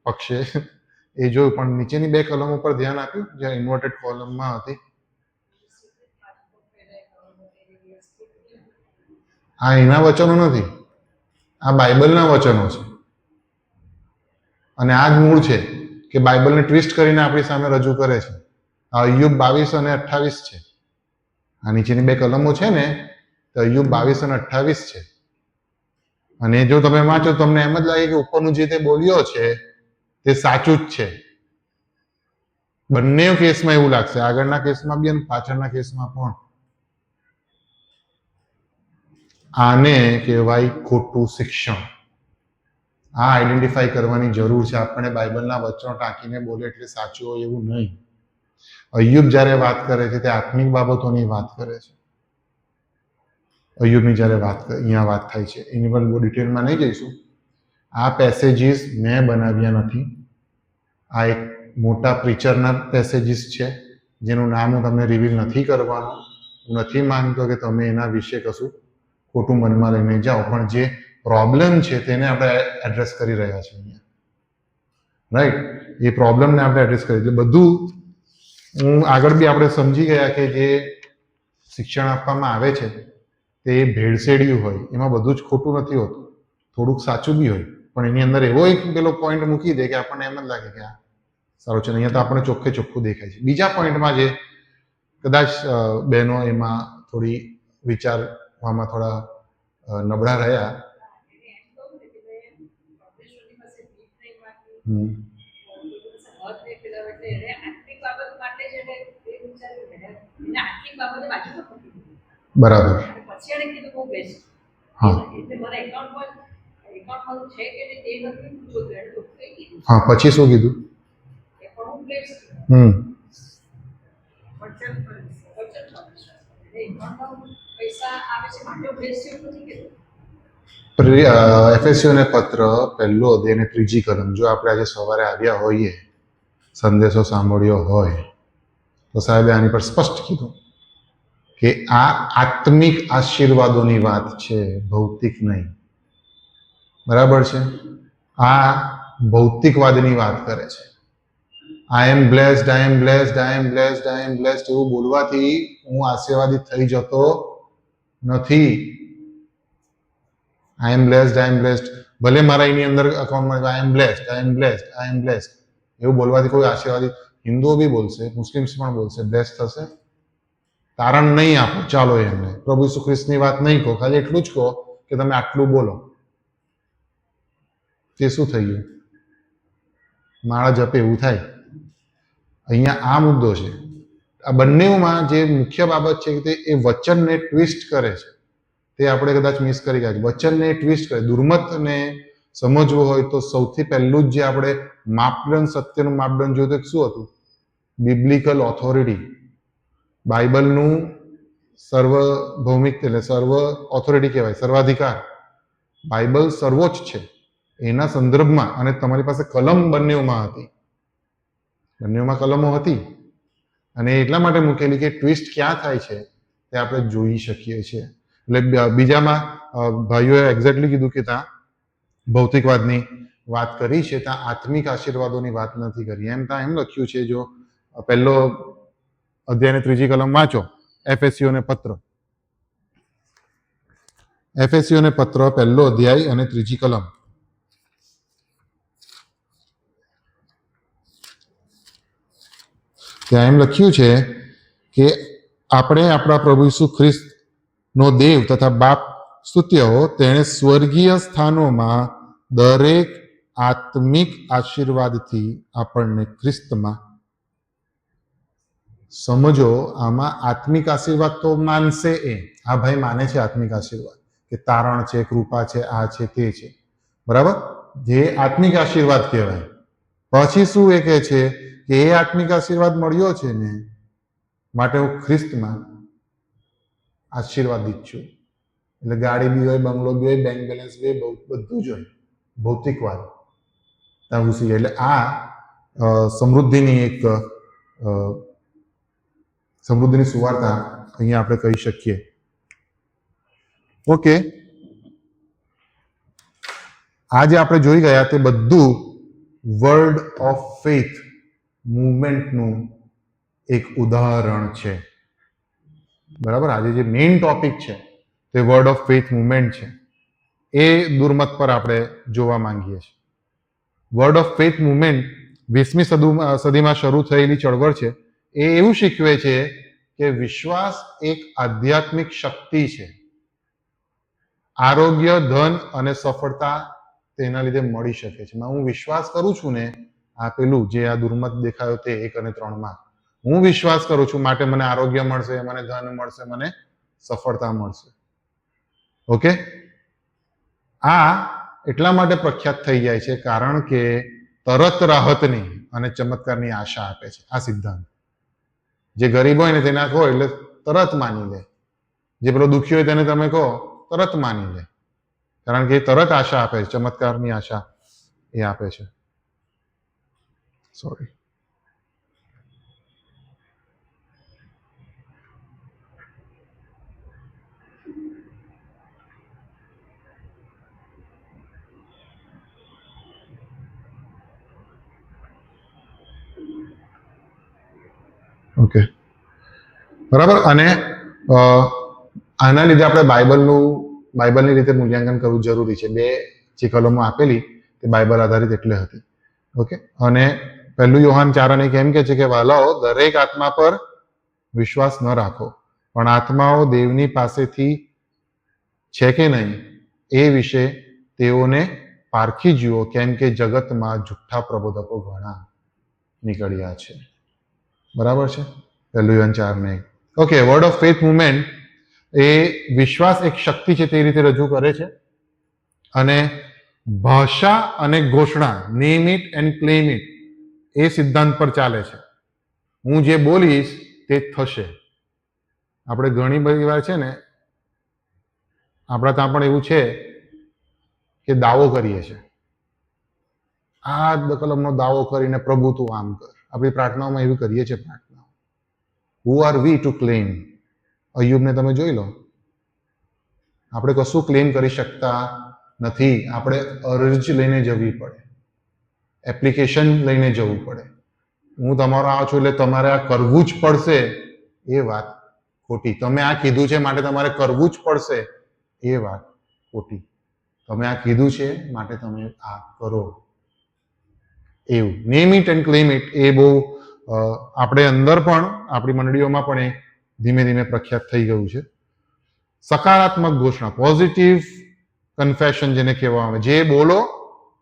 પક્ષે એ જોયું, પણ નીચેની 2 કલમ ઉપર ધ્યાન આપ્યું જે ઇન્વર્ટેડ કોલમમાં હતી. આ એના વચનો નથી, આ બાઇબલના વચનો છે. અને આ જ મૂળ છે કે બાઇબલને ટ્વિસ્ટ કરીને આપણી સામે રજૂ કરે છે. આ અય્યુબ 22 અને 28 છે. આ નીચેની 2 કલમો છે ને, તો અય્યુબ 22 અને 28 છે. અને જો તમે વાંચો તમને એમ જ લાગે કે ઉપરનું જે તે બોલ્યો છે તે સાચું જ છે. બંને કેસમાં એવું લાગશે, આગળના કેસમાં બી અને પાછળના કેસમાં પણ. આને કહેવાય ખોટું શિક્ષણ. આ આઈડેન્ટિફાઈ કરવાની જરૂર છે. આપણે બાઇબલના વચનો ટાંકીને બોલે એટલે સાચું હોય એવું નહીં. અય્યુબ જ્યારે વાત કરે છે તે આત્મિક બાબતોની વાત કરે છે. અય્યુબની જ્યારે અહીંયા વાત થાય છે એની પર બહુ ડિટેલમાં નહીં જઈશું. આ પેસેજીસ મેં બનાવ્યા નથી, આ એક મોટા પ્રીચરના પેસેજીસ છે જેનું નામ હું તમને રિવીલ નથી કરવાનું. હું નથી માનતો કે તમે એના વિશે કશું ખોટું મનમાં લઈને જાઓ, પણ જે પ્રોબ્લેમ છે તેને આપણે એડ્રેસ કરી રહ્યા છીએ અહીંયા, રાઈટ? એ પ્રોબ્લેમને આપણે એડ્રેસ કરીએ એટલે બધું હું આગળ બી આપણે સમજી ગયા કે જે શિક્ષણ આપવામાં આવે છે તે ભેળસેળ્યું હોય, એમાં બધું જ ખોટું નથી હોતું, થોડુંક સાચું બી હોય, પણ એની અંદર એવો એક પેલો પોઈન્ટ મૂકી દે કે આપણને એમ જ લાગે કે આ સારું છે. અહીંયા તો આપણે ચોખ્ખે ચોખ્ખું દેખાય છે. બીજા પોઈન્ટમાં જે કદાચ બહેનો એમાં થોડી વિચારવામાં થોડા નબળા રહ્યા. બરાબર. હા, પછી શું કીધું? એફએસસીઓને પત્ર 1 અધ્યાય અને 3 કલમ. જો આપણે આજે સવારે આવ્યા હોઈએ, સંદેશો સાંભળ્યો હોય તો સાહેબે આની પર સ્પષ્ટ કીધું કે આ આત્મિક આશીર્વાદોની વાત છે, ભૌતિક નહીં. બરાબર છે? આ ભૌતિકવાદની વાત કરે છે. આઈ am blessed, I am blessed, I am blessed, I am blessed એવું બોલવાથી હું આશીર્વાદિત થઈ જતો નથી. આઈ am blessed, I am blessed, ભલે મારા એની અંદર અકાઉન્ટમાં આઈ am blessed, I am blessed, I am blessed એવું બોલવાથી કોઈ આશીર્વાદિત, હિન્દુઓ બી બોલશે, મુસ્લિમ્સ પણ બોલશે, બ્લેસ્ડ થશે. તારણ નહીં આપો, ચાલો એમને પ્રભુ ઈસુ ખ્રિસ્તની વાત નહીં કહો, ખાલી એટલું જ કહો કે તમે આટલું બોલો. તે શું થઈ ગયું? માળા જપે એવું થાય. અહીંયા આ મુદ્દો છે. આ બંનેમાં જે મુખ્ય બાબત છે કે એ વચનને ટ્વિસ્ટ કરે છે, તે આપણે કદાચ મિસ કરી ગયા. વચનને ટ્વિસ્ટ કરે. દુર્મતને સમજવું હોય તો સૌથી પહેલું જ જે આપણે માપદંડ, સત્યનું માપદંડ જોયું તો શું હતું? બિબ્લિકલ ઓથોરિટી. બાઇબલનું સર્વભૌમિક એટલે સર્વ ઓથોરિટી કહેવાય, સર્વાધિકાર. બાઇબલ સર્વોચ્ચ છે. એના સંદર્ભમાં, અને તમારી પાસે કલમ બંનેમાં હતી, બંનેમાં કલમો હતી, અને એટલા માટે મૂકેલી કે ટ્વિસ્ટ ક્યાં થાય છે તે આપણે જોઈ શકીએ છીએ. એટલે બીજામાં ભાઈઓએ એક્ઝેક્ટલી કીધું કે ત્યાં ભૌતિકવાદની વાત કરી છે, ત્યાં આત્મિક આશીર્વાદોની વાત નથી કરી. એમ ત્યાં એમ લખ્યું છે, જો 1 અધ્યાય અને 3 કલમ વાંચો, એફએસસીઓને પત્ર 1 અધ્યાય અને 3 કલમ. ત્યાં એમ લખ્યું છે કે આપણે આપણા પ્રભુ ઈસુ ખ્રિસ્તનો દેવ તથા બાપ સ્તુત્ય હો, તેણે સ્વર્ગીય સ્થાનોમાં દરેક આત્મિક આશીર્વાદથી આપણને ખ્રિસ્તમાં સમજો આમાં આત્મિક આશીર્વાદ તો માનશે એ, આ ભાઈ માને છે આત્મિક આશીર્વાદ, કે તારણ છે, કૃપા છે, આ છે, તે છે, બરાબર, જે આત્મિક આશીર્વાદ કહેવાય. પછી શું એ કહે છે કે એ આત્મિક આશીર્વાદ મળ્યો છે ને માટે હું ખ્રિસ્તમાં આશીર્વાદિત છું. એટલે ગાડી બી હોય, બંગલો બી હોય, બેંક બેલેન્સ બી હોય, બધું જ હોય, ભૌતિકવાદ ત્યાં ઘૂસી જાય. એટલે આ સમૃદ્ધિની એક સમૃદ્ધિની સુવાર્તા અહીંયા આપણે કહી શકીએ. ઓકે, આજે આપણે જોઈ ગયા તે બધું વર્લ્ડ ઓફ ફેથ મુવમેન્ટનું એક ઉદાહરણ છે. બરાબર, આજે જે મેઇન ટોપિક છે તે વર્લ્ડ ઓફ ફેથ મુવમેન્ટ છે. એ દુર્મત પર આપણે જોવા માંગીએ છીએ. વર્લ્ડ ઓફ ફેથ મુવમેન્ટ 20મી સદીમાં શરૂ થયેલી ચળવળ છે. એ એવું શીખવે છે કે વિશ્વાસ એક આધ્યાત્મિક શક્તિ છે. આરોગ્ય, ધન અને સફળતા તેના લીધે મળી શકે છે. હું વિશ્વાસ કરું છું ને, આ પેલું જે આ દુર્મત દેખાયો તે 1 અને 3માં, હું વિશ્વાસ કરું છું માટે મને આરોગ્ય મળશે, મને ધન મળશે, મને સફળતા મળશે. ઓકે, આ એટલા માટે પ્રખ્યાત થઈ જાય છે કારણ કે તરત રાહતની અને ચમત્કારની આશા આપે છે આ સિદ્ધાંત. જે ગરીબ હોય ને તેને કહો એટલે તરત માની લે, જે પેલો દુઃખી હોય તેને તમે કહો તરત માની લે, કારણ કે એ તરત આશા આપે છે, ચમત્કારની આશા એ આપે છે. સોરી. ઓકે, બરાબર. અને આના લીધે આપણે બાઇબલની રીતે મૂલ્યાંકન કરવું જરૂરી છે. 2 જે કલમો આપેલી તે બાઇબલ આધારિત એટલે હતી. ઓકે, અને 1 યોહાન 4:1 કેમ કે છે કે વાલાઓ, દરેક આત્મા પર વિશ્વાસ ન રાખો, પણ આત્માઓ દેવની પાસેથી છે કે નહીં એ વિશે તેઓને પારખી જુઓ, કેમ કે જગતમાં જુઠ્ઠા પ્રબોધકો ઘણા નીકળ્યા છે. બરાબર છે, 1 Yohan 4:1. Okay, word of faith movement એ વિશ્વાસ એક શક્તિ છે તે રીતે રજૂ કરે છે. અને ભાષા અને ઘોષણા, name it and claim it, એ સિદ્ધાંત પર ચાલે છે. હું જે બોલીશ તે થશે. આપણે ઘણી બધી વાર છે ને, આપણા ત્યાં પણ એવું છે કે દાવો કરીએ છીએ, આ કલમનો દાવો કરીને પ્રભુ તું આમ કર. આપણી પ્રાર્થનાઓમાં એવું કરીએ છીએ. પ્રાર્થનાઓ, who are we to claim? અય્યુબને તમે જોઈ લો, આપણે કશું ક્લેમ કરી શકતા નથી. આપણે અરજ લઈને જવી પડે, એપ્લિકેશન લઈને જવું પડે. હું તમારો આવો છું એટલે તમારે આ કરવું જ પડશે, એ વાત ખોટી. તમે આ કીધું છે માટે તમારે કરવું જ પડશે, એ વાત ખોટી. તમે આ કીધું છે માટે તમે આ કરો, એવું. Name it and claim it એ બહુ આપણે અંદર પણ, આપણી મંડળીઓમાં પણ એ ધીમે ધીમે પ્રખ્યાત થઈ ગયું છે. સકારાત્મક ઘોષણા, પોઝિટિવ કન્ફેશન જેને કહેવામાં આવે, જે બોલો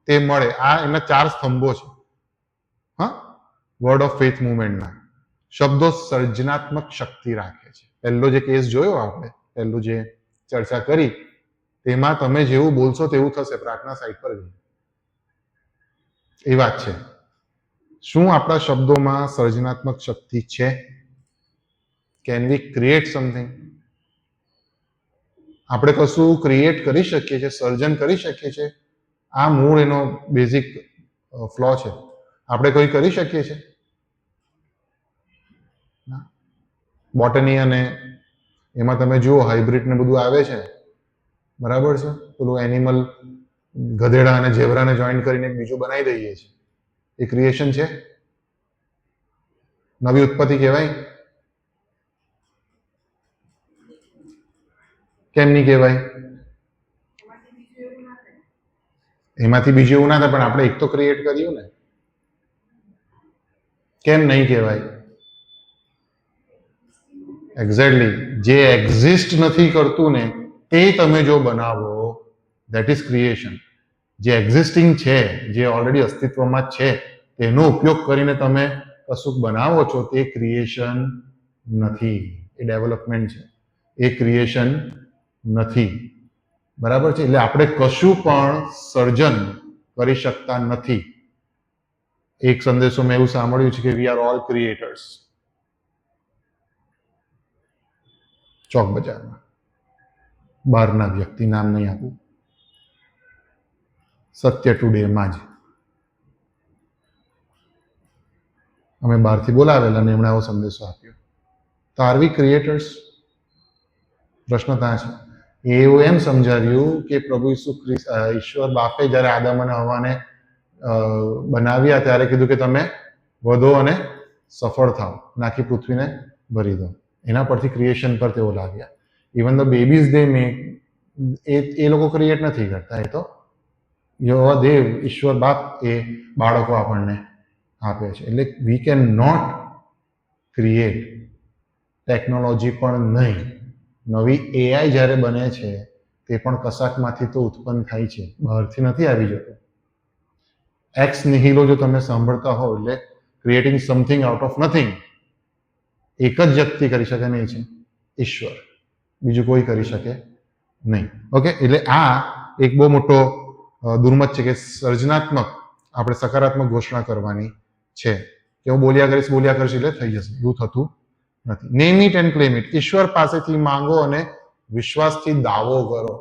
તે મળે. આ એના 4 સ્તંભો છે. હા, વર્ડ ઓફ ફેથ મુવમેન્ટના શબ્દો સર્જનાત્મક શક્તિ રાખે છે. પહેલો જે કેસ જોયો આપણે, પહેલું જે ચર્ચા કરી, તેમાં તમે જેવું બોલશો તેવું થશે. પ્રાર્થના સાઇટ પર ગઈ એ વાત છે. શું આપણા શબ્દોમાં સર્જનાત્મક શક્તિ છે? Can we create something? આપણે કશું ક્રિએટ કરી શકીએ છીએ, સર્જન કરી શકીએ છીએ? આ મૂળ એનો બેઝિક ફ્લો છે. આપણે કોઈ કરી શકીએ છીએ? બોટની અને એમાં તમે જુઓ હાઇબ્રિડ ને બધું આવે છે, બરાબર છે. પેલું એનિમલ, ગધેડા અને ઝેબ્રાને જોઈન્ટ કરીને બીજું બનાવી દઈએ છીએ. એ ક્રિએશન છે? નવી ઉત્પત્તિ કહેવાય? કેમ નહીં કહેવાય? એમાંથી બીજું એવું ના થાય, પણ આપણે એક તો ક્રિએટ કર્યું ને. કેમ નહીં કહેવાય? એક્ઝેક્ટલી, જે એક્ઝિસ્ટ નથી કરતું ને તે તમે જો બનાવો, ધેટ ઇઝ ક્રિએશન. જે એક્ઝિસ્ટિંગ છે, જે ઓલરેડી અસ્તિત્વમાં છે, તેનો ઉપયોગ કરીને તમે કશુંક બનાવો છો તે ક્રિએશન નથી, એ ડેવલપમેન્ટ છે, એ ક્રિએશન નથી. બરાબર છે? એટલે આપણે કશું પણ સર્જન કરી શકતા નથી. એક સંદેશો મેં એવું સાંભળ્યું છે કે વી આર ઓલ ક્રિએટર્સ. ચોક બજારમાં બહારના વ્યક્તિ, નામ નહીં આપું, સત્ય ટુડેમાં જ અમે બહારથી બોલાવેલા અને એમણે આવો સંદેશો આપ્યો. તો આર વી ક્રિએટર્સ? પ્રશ્ન ત્યાં છે. એવું એમ સમજાવ્યું કે પ્રભુ ઈસુ ઈશ્વર બાપે જ્યારે આદમ અને હવાને બનાવ્યા ત્યારે કીધું કે તમે વધો અને સફળ થાવ, નાખી પૃથ્વીને ભરી દો. એના પરથી ક્રિએશન પર તેઓ લાગ્યા. Even the babies they make, એ લોકો ક્રિએટ નથી કરતા, એ તો યહોવા દેવ, ઈશ્વર બાપ એ બાળકો આપણને આપે છે. એટલે we can not create. Technology પણ નહીં. નવી એઆઈ જ્યારે બને છે તે પણ કશાકમાંથી તો ઉત્પન્ન થાય છે, બહારથી નથી આવી જતો. એક્સ નિહિલો જો તમે સાંભળતા હો, એટલે creating something out of nothing. એક જ વ્યક્તિ કરી શકે નહીં, છે ઈશ્વર, બીજું કોઈ કરી શકે નહીં. ઓકે, એટલે આ એક બહુ મોટો દુર્મત છે કે સર્જનાત્મક આપણે સકારાત્મક ઘોષણા કરવાની છે કે હું બોલ્યા કરીશ એટલે થઈ જશે. એવું થતું નથી. Name it and claim it. ઈશ્વર પાસેથી માંગો અને વિશ્વાસથી દાવો કરો.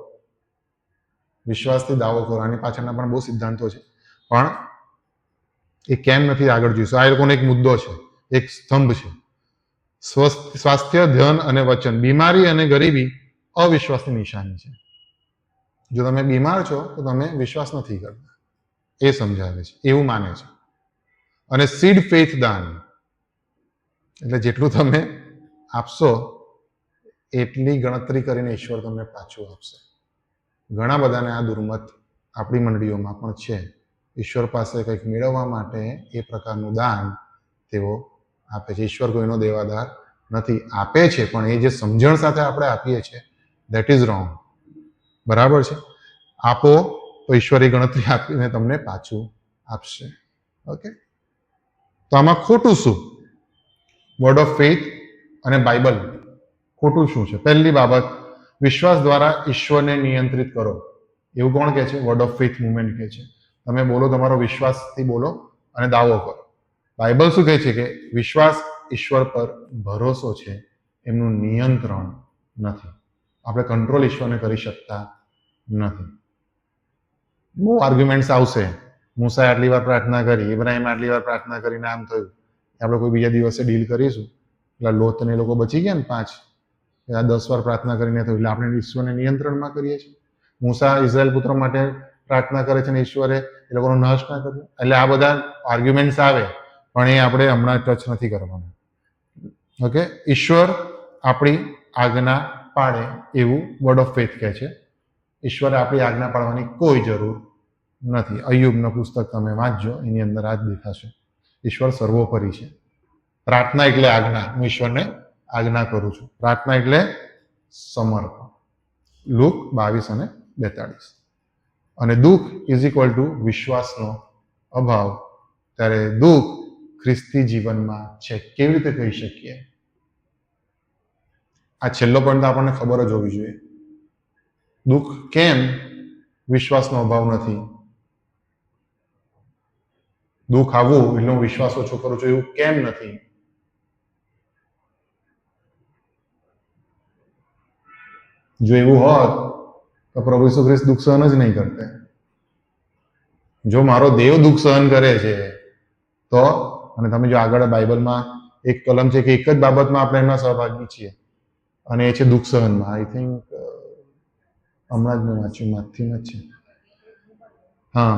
વિશ્વાસથી દાવો કરો. આની પાછળના પણ બહુ સિદ્ધાંતો છે, પણ એ કેમ નથી આગળ જોઈશું. આ લોકોનો એક મુદ્દો છે, એક સ્તંભ છે. સ્વાસ્થ્ય, ધન અને વચન. બીમારી અને ગરીબી અવિશ્વાસની નિશાની છે. જો તમે બીમાર છો તો તમે વિશ્વાસ નથી કરતા, એ સમજાવે છે, એવું માને છે. અને સીડ ફેથ દાન, એટલે જેટલું તમે આપશો એટલી ગણતરી કરીને ઈશ્વર તમને પાછું આપશે. ઘણા બધાને આ દુર્મત આપણી મંડળીઓમાં પણ છે. ઈશ્વર પાસે કંઈક મેળવવા માટે એ પ્રકારનું દાન તેઓ આપે છે. ઈશ્વર કોઈનો દેવાદાર નથી. આપે છે, પણ એ જે સમજણ સાથે આપણે આપીએ છીએ, ધેટ ઇઝ રોંગ. બરાબર છે? આપો તો ઈશ્વર એ ગણતરી આપીને તમને પાછું આપશે. ઓકે, તો આમાં ખોટું શું? વર્ડ ઓફ ફેથ અને બાઇબલ, ખોટું શું છે? પહેલી બાબત, વિશ્વાસ દ્વારા ઈશ્વરને નિયંત્રિત કરો. એવું કોણ કહે છે? વર્ડ ઓફ ફેથ મુવમેન્ટ કહે છે. તમે બોલો, તમારો વિશ્વાસથી બોલો અને દાવો કરો. બાઇબલ શું કહે છે? કે વિશ્વાસ ઈશ્વર પર ભરોસો છે, એમનું નિયંત્રણ નથી. આપણે કંટ્રોલ ઈશ્વરને કરી શકતા નથી. બહુ આર્ગ્યુમેન્ટ્સ આવશે. મૂસાએ આટલી વાર પ્રાર્થના કરી, ઇબ્રાહિમ આટલી વાર પ્રાર્થના કરીને આમ થયું. આપણે કોઈ બીજા દિવસે ડીલ કરીશું. એટલે લોત ને લોકો બચી ગયા ને 5, આ 10 વાર પ્રાર્થના કરીને થયું. એટલે આપણે ઈશ્વરને નિયંત્રણમાં કરીએ છીએ. મૂસા ઇઝરાયલ પુત્ર માટે પ્રાર્થના કરે છે ને ઈશ્વરે એ લોકોનો નાશ ના કર્યો. એટલે આ બધા આર્ગ્યુમેન્ટ્સ આવે, પણ એ આપણે હમણાં ટચ નથી કરવાના. ઓકે, ઈશ્વર આપણી આજ્ઞા પાડે એવું વર્ડ ઓફ ફેથ કહે છે. ઈશ્વરે આપણી આજ્ઞા પાડવાની કોઈ જરૂર નથી. અય્યુબનું પુસ્તક તમે વાંચજો, એની અંદર આ જ દેખાશે. ઈશ્વર સર્વોપરી છે. પ્રાર્થના એટલે આજ્ઞા. હું ઈશ્વરને આજ્ઞા કરું છું. પ્રાર્થના એટલે સમર્પણ. લુક 22 અને 42. અને દુઃખ ઇઝ ઇક્વલ ટુ વિશ્વાસનો અભાવ. ત્યારે દુઃખ ખ્રિસ્તી જીવનમાં છે. કેવી રીતે કહી શકીએ? આ છેલ્લો પોઈન્ટ આપણને ખબર જ હોવી જોઈએ. દુઃખ કેમ વિશ્વાસનો અભાવ નથી? દુઃખ આવવું એટલે હું વિશ્વાસ ઓછો કરું છું એવું કેમ નથી? જો એવું હોત તો પ્રભુ ઈસુ ખ્રિસ્ત દુઃખ સહન જ નહીં કરતે. જો મારો દેવ દુઃખ સહન કરે છે તો, અને તમે જો આગળ બાઇબલમાં એક કલમ છે કે એક જ બાબતમાં આપણે એમના સહભાગી છીએ, અને એ છે દુઃખ સહનમાં. આઈ થિંક હમણાં જ મેં વાંચ્યું, માથીમાં જ છે. હા,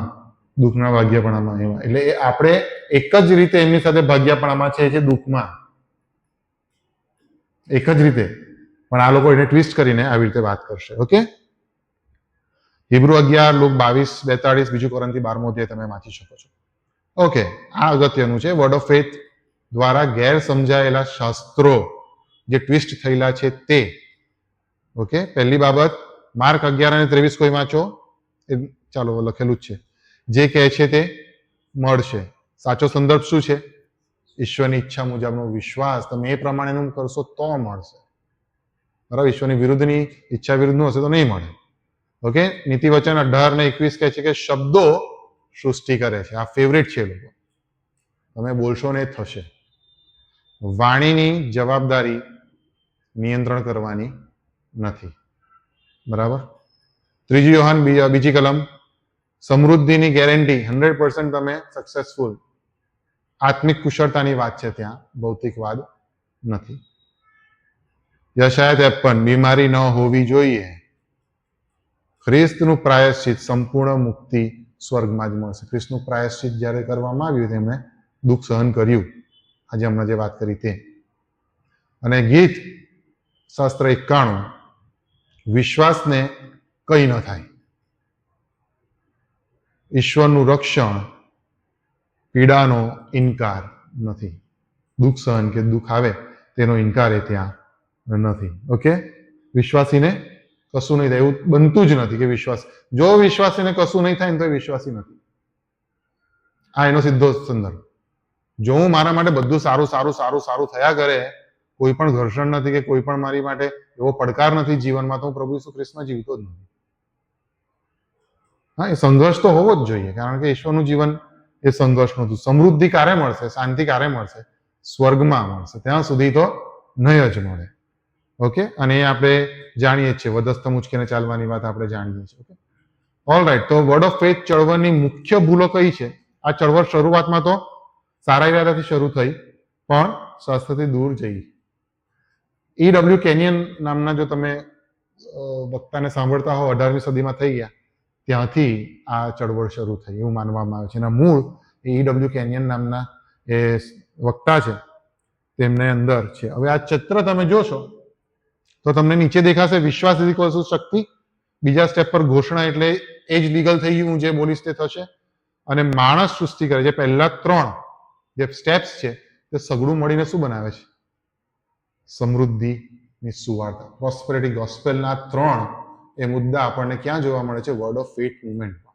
દુઃખના ભાગ્યપણામાં. એમાં એટલે એ આપણે એક જ રીતે એમની સાથે ભાગ્યપણામાં છે દુઃખમાં, એક જ રીતે. પણ આ લોકો એને ટ્વિસ્ટ કરીને આવી રીતે વાત કરશે. ઓકે, હિબ્રુ 11, લુક 22, 42, બીજું કોરિન્થી 12મો અધ્યાય તમે વાંચી શકો છો. ઓકે, આ અગત્યનું છે. વર્ડ ઓફ ફેથ દ્વારા ગેર સમજાયેલા શાસ્ત્રો જે ટ્વિસ્ટ થયેલા છે તે. ઓકે, પહેલી બાબત, માર્ક 11 અને 23 કોઈ વાંચો. ચાલો, લખેલું જ છે. જે કહે છે તે મળશે. સાચો સંદર્ભ શું છે? ઈશ્વરની ઈચ્છા મુજબનો વિશ્વાસ તમે એ પ્રમાણેનું કરશો તો મળશે. બરાબર, ઈશ્વરની વિરુદ્ધની ઈચ્છા વિરુદ્ધનું હશે તો નહીં મળે. ઓકે, નીતિ વચન 18 ને 21 કહે છે કે શબ્દો સૃષ્ટિ કરે છે. આ ફેવરેટ છે લોકો. તમે બોલશો ને એ થશે. વાણીની જવાબદારી નિયંત્રણ કરવાની નથી. બરાબર. 3 યોહાન બીજી કલમ, સમૃદ્ધિની ગેરંટી 100% તમે સક્સેસફુલ. આત્મિક કુશળતાની વાત છે ત્યાં, ભૌતિકવાદ નથી. યશાયા 53, બીમારી ન હોવી જોઈએ. ખ્રિસ્તનું પ્રાયશ્ચિત, સંપૂર્ણ મુક્તિ સ્વર્ગમાં જ મળશે. ખ્રિસ્તનું પ્રાયશ્ચિત જ્યારે કરવામાં આવ્યું તેમણે દુઃખ સહન કર્યું, આજે હમણાં જે વાત કરી તે. અને ગીત શાસ્ત્ર 91, વિશ્વાસને કંઈ ન થાય. ઈશ્વરનું રક્ષણ પીડાનો ઇનકાર નથી. દુઃખ સહન કે દુઃખ આવે તેનો ઇનકાર એ ત્યાં નથી. ઓકે, વિશ્વાસીને કશું નહીં થાય એવું બનતું જ નથી કે વિશ્વાસ, જો વિશ્વાસીને કશું નહીં થાય ને તો વિશ્વાસી નથી. આ એનો સીધો સંદર્ભ. જો હું મારા માટે બધું સારું સારું સારું સારું થયા કરે, કોઈ પણ ઘર્ષણ નથી કે કોઈ પણ મારી માટે એવો પડકાર નથી જીવનમાં, તો હું પ્રભુ ઈસુ ખ્રિસ્તમાં જીવતો જ નથી. હા, એ સંઘર્ષ તો હોવો જ જોઈએ, કારણ કે ઈશ્વરનું જીવન એ સંઘર્ષનું હતું. સમૃદ્ધિ ક્યારે મળશે, શાંતિ ક્યારે મળશે? સ્વર્ગમાં મળશે. ત્યાં સુધી તો નહીં જ મળે. ઓકે, અને એ આપણે જાણીએ છીએ, વધસ્તંભ ઉંચકીને ચાલવાની વાત આપણે જાણીએ છીએ. Okay, all right. તો વર્ડ ઓફ ફેથ ચળવળની મુખ્ય ભૂલો કઈ છે? આ ચળવળ શરૂઆતમાં તો સારા ઈરાદાથી શરૂ થઈ, પણ સ્વાસ્થ્યથી દૂર જઈ. E.W. કેનિયન નામના, જો તમે વક્તાને સાંભળતા હો, 18મી સદીમાં થઈ ગયા, ત્યાંથી આ ચળવળ શરૂ થઈ એવું માનવામાં આવે છે. એના મૂળ E.W. કેનિયન નામના એ વક્તા છે, તેમને અંદર છે. હવે આ ચિત્ર તમે જોશો તો તમને નીચે દેખાશે વિશ્વાસ ઇક્વલ્સ ટુ શક્તિ. બીજા સ્ટેપ પર ઘોષણા, એટલે એ જ લીગલ થઈ ગયું, હું જે બોલીશ તે થશે. અને માણસ સૃષ્ટિ કરે છે. પહેલા 3 જે સ્ટેપ્સ છે તે સગડું મળીને શું બનાવે છે? સમૃદ્ધિની સુવાર્તા, પ્રોસ્પેરિટી ગોસ્પેલના 3 એ મુદ્દા આપણને ક્યાં જોવા મળે છે? વર્ડ ઓફ ફેથ મુવમેન્ટમાં.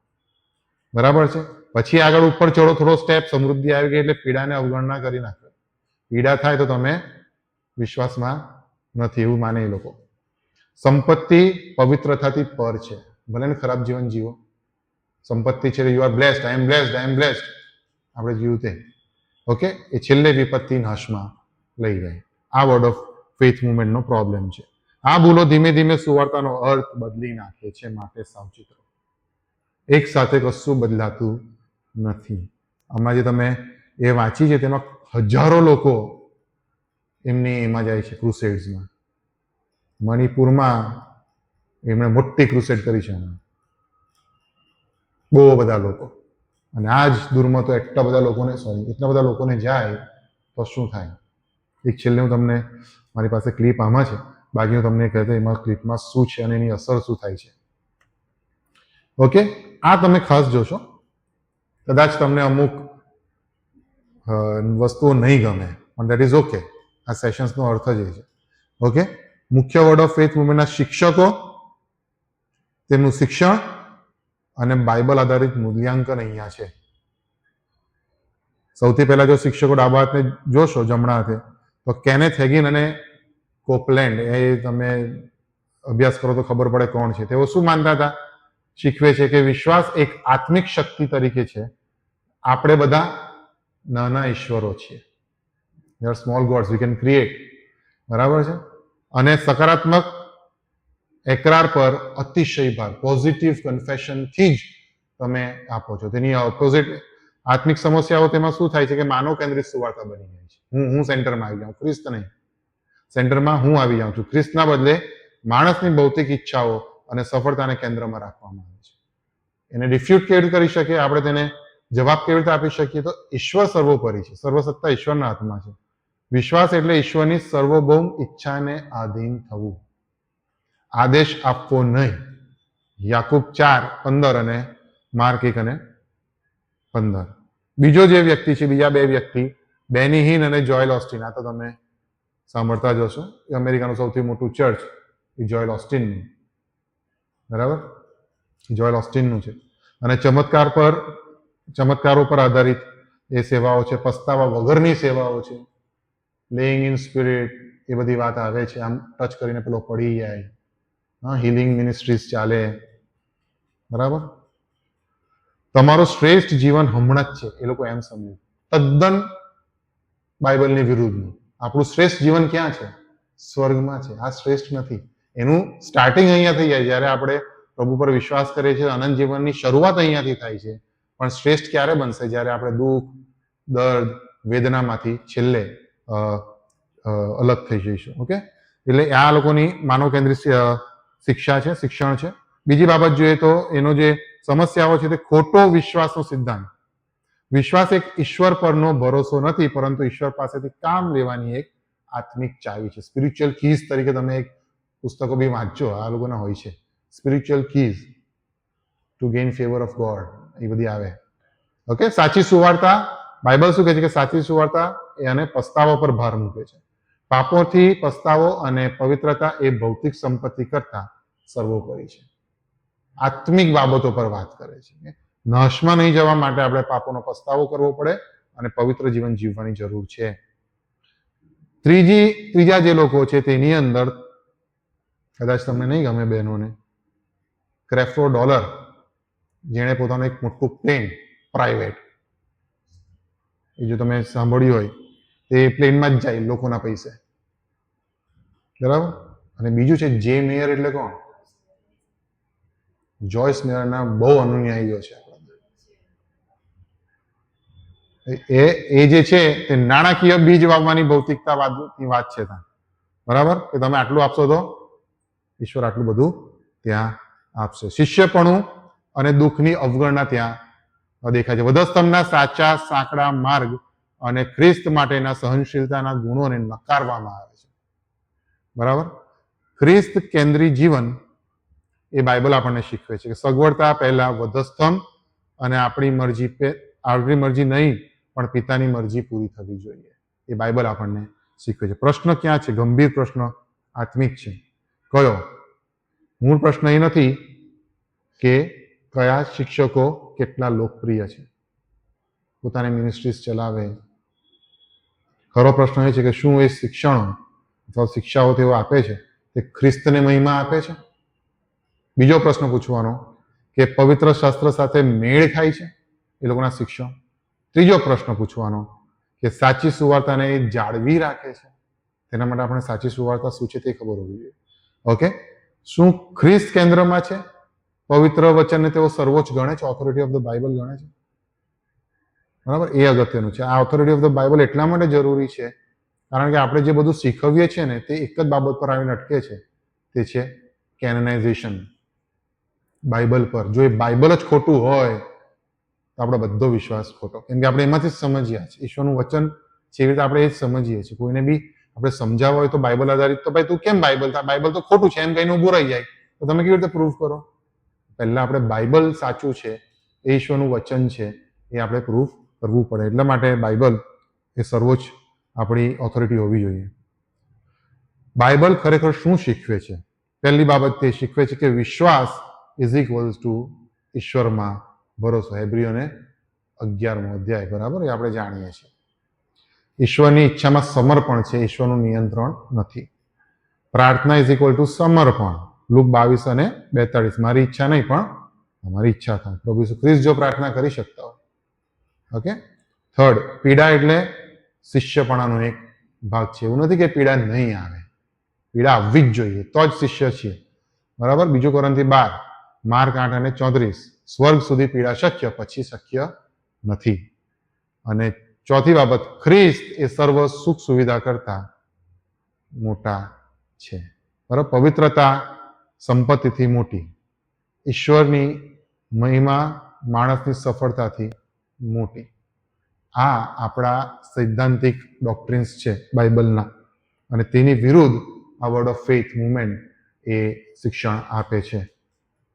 બરાબર છે. પછી આગળ ઉપર ચડો થોડો સ્ટેપ, સમૃદ્ધિ આવી ગઈ એટલે પીડાને અવગણના કરી નાખે. પીડા થાય તો તમે વિશ્વાસમાં નથી એવું માને એ લોકો. સંપત્તિ પવિત્રતાથી પર છે. ભલે ને ખરાબ જીવન જીવો, સંપત્તિ છે, you are blessed, I am blessed, I am blessed, આપણે જીવું તે. ઓકે, એ છેલ્લે વિપત્તિ નાશમાં લઈ જાય. આ વર્ડ ઓફ ફેથ મુવમેન્ટનો પ્રોબ્લેમ છે. આ ભૂલો ધીમે ધીમે સુવાર્તાનો અર્થ બદલી નાખે છે, માટે સાવચેત રહો. એક સાથે કશું બદલાતું નથી. આમાં જે તમે એ વાંચી છે તેમાં હજારો લોકો એમાં જાય છે ક્રુસેડ્સમાં. મણિપુરમાં એમણે મોટી ક્રુસેડ કરી છે, બહુ બધા લોકો. અને આ જ દૂરમાં તો એટલા બધા લોકોને જાય તો શું થાય? એક છેલ્લે હું તમને, મારી પાસે ક્લિપ આમાં છે, બાકી હું તમને કહેતો એમાં ક્લિપમાં શું છે અને એની અસર શું થાય છે. ઓકે, આ તમે ખાસ જોશો. કદાચ તમને અમુક વસ્તુઓ નહીં ગમે, પણ દેટ ઇઝ ઓકે. આ સેશન્સનો અર્થ જ એ છે. ઓકે, મુખ્ય વર્ડ ઓફ ફેથ મુવમેન્ટના શિક્ષકો, તેમનું શિક્ષણ અને બાઇબલ આધારિત મૂલ્યાંકન અહીંયા છે. સૌથી પહેલા જો શિક્ષકો ડાબા હાથને જોશો, જમણા હાથે, તો કેનેથ હેગિન અને કોપલેન્ડ, એ તમે અભ્યાસ કરો તો ખબર પડે કોણ છે. તેઓ શું માનતા હતા? શીખવે છે કે વિશ્વાસ એક આત્મિક શક્તિ તરીકે છે. આપણે બધા નાના ઈશ્વરો છીએ. We are small gods, we can create. બરાબર છે. અને સકારાત્મક એકરાર પર અતિશય ભાર, પોઝિટિવ કન્ફેશનથી જ તમે આપો છો. તેની ઓપોઝિટ આત્મિક સમસ્યાઓ તેમાં શું થાય છે કે માનવ કેન્દ્રિત સુવાર્તા બની જાય છે. હું સેન્ટરમાં આવી જાઉં, ખ્રિસ્ત નહીં. સેન્ટરમાં હું આવી જાઉં છું. ખ્રિસ્તના બદલે માણસની ભૌતિક ઈચ્છાઓ અને સફળતાને કેન્દ્રમાં રાખવામાં આવે છે. એને ડિફ્યુટ કેવી રીતે કરી શકીએ? આપણે તેને જવાબ કેવી રીતે આપી શકીએ? તો ઈશ્વર સર્વોપરી છે, સર્વસત્તા ઈશ્વરના હાથમાં છે. વિશ્વાસ એટલે ઈશ્વરની સર્વભૌમ ઈચ્છાને આધીન થવું, આદેશ આપવો નહીં. યાકૂબ 4:15 અને માર્ક 1:15. બીજો જે વ્યક્તિ છે, બીજા 2 વ્યક્તિ, બેની હિન અને જોએલ ઓસ્ટિન, આ તો તમે સાંભળતા જ હશો. એ અમેરિકાનું સૌથી મોટું ચર્ચ એ જોએલ ઓસ્ટિનનું, બરાબર, જોએલ ઓસ્ટિનનું છે. અને ચમત્કારો પર આધારિત એ સેવાઓ છે. પસ્તાવા વગરની સેવાઓ છે, લેઇંગ ઇન સ્પિરિટ, એ બધી વાત આવે છે. આમ ટચ કરીને પેલો પડી જાય. હા, હિલિંગ મિનિસ્ટ્રીઝ ચાલે, બરાબર. તમારું શ્રેષ્ઠ જીવન હમણાં જ છે, એ લોકો એમ સમજે, તદ્દન બાઇબલની વિરુદ્ધનું. આપણું શ્રેષ્ઠ જીવન ક્યાં છે? સ્વર્ગમાં છે. આ શ્રેષ્ઠ નથી. એનું સ્ટાર્ટિંગ અહીંયા થઈ જાય જ્યારે આપણે પ્રભુ પર વિશ્વાસ કરીએ છીએ. અનંત જીવનની શરૂઆત અહીંયાથી થાય છે. પણ શ્રેષ્ઠ ક્યારે બનશે? જ્યારે આપણે દુઃખ, દર્દ, વેદનામાંથી છેલ્લે અલગ થઈ જઈશું. ઓકે, એટલે આ લોકોની માનવ કેન્દ્રિત શિક્ષા છે, શિક્ષણ છે. બીજી બાબત જોઈએ તો એનો જે સમસ્યાઓ છે તે ખોટો વિશ્વાસનો સિદ્ધાંત. વિશ્વાસ એક ઈશ્વર પરનો ભરોસો નથી, પરંતુ ઈશ્વર પાસેથી કામ લેવાની એક આત્મિક ચાવી છે. સ્પિરિચ્યુઅલ કીઝ તરીકે તમે એક પુસ્તકો બી વાંચજો, આ લોકોના હોય છે. Spiritual keys to gain favour of God, એ બધી આવે. ઓકે, સાચી સુવાર્તા, બાઇબલ શું કહે છે કે સાચી સુવાર્તા એ અને પસ્તાવા પર ભાર મૂકે છે. પાપોથી પસ્તાવો અને પવિત્રતા એ ભૌતિક સંપત્તિ કરતા સર્વોપરી છે. આત્મિક બાબતો પર વાત કરે છે. નાશમાં નહીં જવા માટે આપણે પાપોનો પસ્તાવો કરવો પડે અને પવિત્ર જીવન જીવવાની જરૂર છે. ત્રીજા જે લોકો છે તેની અંદર કદાચ તમને નહીં ગમે બહેનોને, ક્રેફ્ટો ડોલર, જેણે પોતાનું એક મોટું પ્લેન પ્રાઇવેટ, એ જો તમે સાંભળ્યું હોય, તે પ્લેનમાં જ જાય લોકોના પૈસે, બરાબર. અને બીજું છે જે મેયર, એટલે કોણ? જોયસ મેયરના બહુ અનુયાયીઓ છે. એ જે છે તે નાણાકીય બીજ વાવવાની ભૌતિકતાવાદની વાત છે ત્યાં, બરાબર, કે તમે આટલું આપશો તો ઈશ્વર આટલું બધું ત્યાં આપશે. શિષ્યપણું અને દુઃખની અવગણના ત્યાં દેખાય છે. વધસ્તંભના સાચા સાંકડા માર્ગ અને ખ્રિસ્ત માટેના સહનશીલતાના ગુણોને નકારવામાં આવે છે, બરાબર. ખ્રિસ્ત કેન્દ્રી જીવન એ બાઇબલ આપણને શીખવે છે કે સગવડતા પહેલા વધસ્તંભ અને આપણી મરજી નહીં પણ પિતાની મરજી પૂરી થવી જોઈએ, એ બાઇબલ આપણને શીખવે છે. પ્રશ્ન ક્યાં છે? ગંભીર પ્રશ્ન, આત્મિક છે. કયો? મૂળ પ્રશ્ન એ નથી કે કયા શિક્ષકો કેટલા લોકપ્રિય છે, પોતાની મિનિસ્ટ્રીઝ ચલાવે. ખરો પ્રશ્ન એ છે કે શું એ શિક્ષણો અથવા શિક્ષાઓ તેઓ આપે છે તે ખ્રિસ્તને મહિમા આપે છે? બીજો પ્રશ્ન પૂછવાનો કે પવિત્ર શાસ્ત્ર સાથે મેળ ખાય છે એ લોકોના શિક્ષણ? ત્રીજો પ્રશ્ન પૂછવાનો કે સાચી સુવાર્તાને એ જાળવી રાખે છે? તેના માટે આપણે સાચી સુવાર્તા શું છે તે ખબર હોવી જોઈએ. ઓકે, શું ખ્રિસ્ત કેન્દ્રમાં છે? પવિત્ર વચનને તેઓ સર્વોચ્ચ ગણે છે, ઓથોરિટી ઓફ ધ બાઇબલ ગણે છે, બરાબર. એ અગત્યનું છે. આ ઓથોરિટી ઓફ ધ બાઇબલ એટલા માટે જરૂરી છે કારણ કે આપણે જે બધું શીખવીએ છીએ ને તે એક જ બાબત પર આવીને અટકે છે, તે છે કેનોનાઇઝેશન, બાઇબલ પર. જો એ બાઇબલ જ ખોટું હોય તો આપણો બધો વિશ્વાસ ખોટો, કેમ કે આપણે એમાંથી જ સમજીએ છીએ ઈશ્વરનું વચન છે, એવી રીતે આપણે એ જ સમજીએ છીએ. કોઈને બી આપણે સમજાવવા હોય તો બાઇબલ આધારિત, તો ભાઈ તું કેમ બાઇબલ તો ખોટું છે એમ કહીને ઊભું રહી જાય, તો તમે કેવી રીતે પ્રૂવ કરો? પહેલા આપણે બાઇબલ સાચું છે, એ ઈશ્વરનું વચન છે, એ આપણે પ્રૂફ કરવું પડે. એટલા માટે બાઇબલ એ સર્વોચ્ચ આપણી ઓથોરિટી હોવી જોઈએ. બાઇબલ ખરેખર શું શીખવે છે? પહેલી બાબત તે શીખવે છે કે વિશ્વાસ ઇઝ ઇક્વલ્સ ટુ ઈશ્વરમાં ભરોસો. હેબ્રીઓને 11મો અધ્યાય, બરાબર, એ આપણે જાણીએ છીએ. ઈશ્વરની ઈચ્છામાં સમર્પણ છે, ઈશ્વરનું નિયંત્રણ નથી. પ્રાર્થના ઇઝ ઇક્વલ ટુ સમર્પણ. લુક 22:42, મારી ઈચ્છા નહીં પણ તમારી ઈચ્છા થાય. પ્રભુ ઈસુ ખ્રિસ્ત જો પ્રાર્થના કરી શકતા હોય. ઓકે. થર્ડ, પીડા એટલે શિષ્યપણાનો એક ભાગ છે. એવું નથી કે પીડા નહીં આવે, પીડા આવવી જ જોઈએ તો જ શિષ્ય છીએ, બરાબર. બીજું કોરિન્થી 12, માર્ક 8:34, સ્વર્ગ સુધી પીડા શક્ય, પછી શક્ય નથી. અને ચોથી બાબત, ખ્રિસ્ત એ સર્વ સુખ સુવિધા કરતા મોટા છે, બરાબર. પવિત્રતા સંપત્તિથી મોટી, ઈશ્વરની મહિમા માણસની સફળતાથી મોટી. આ આપણા સૈદ્ધાંતિક ડોક્ટ્રિન્સ છે બાઇબલના, અને તેની વિરુદ્ધ આ વર્ડ ઓફ ફેથ મુવમેન્ટ એ શિક્ષણ આપે છે.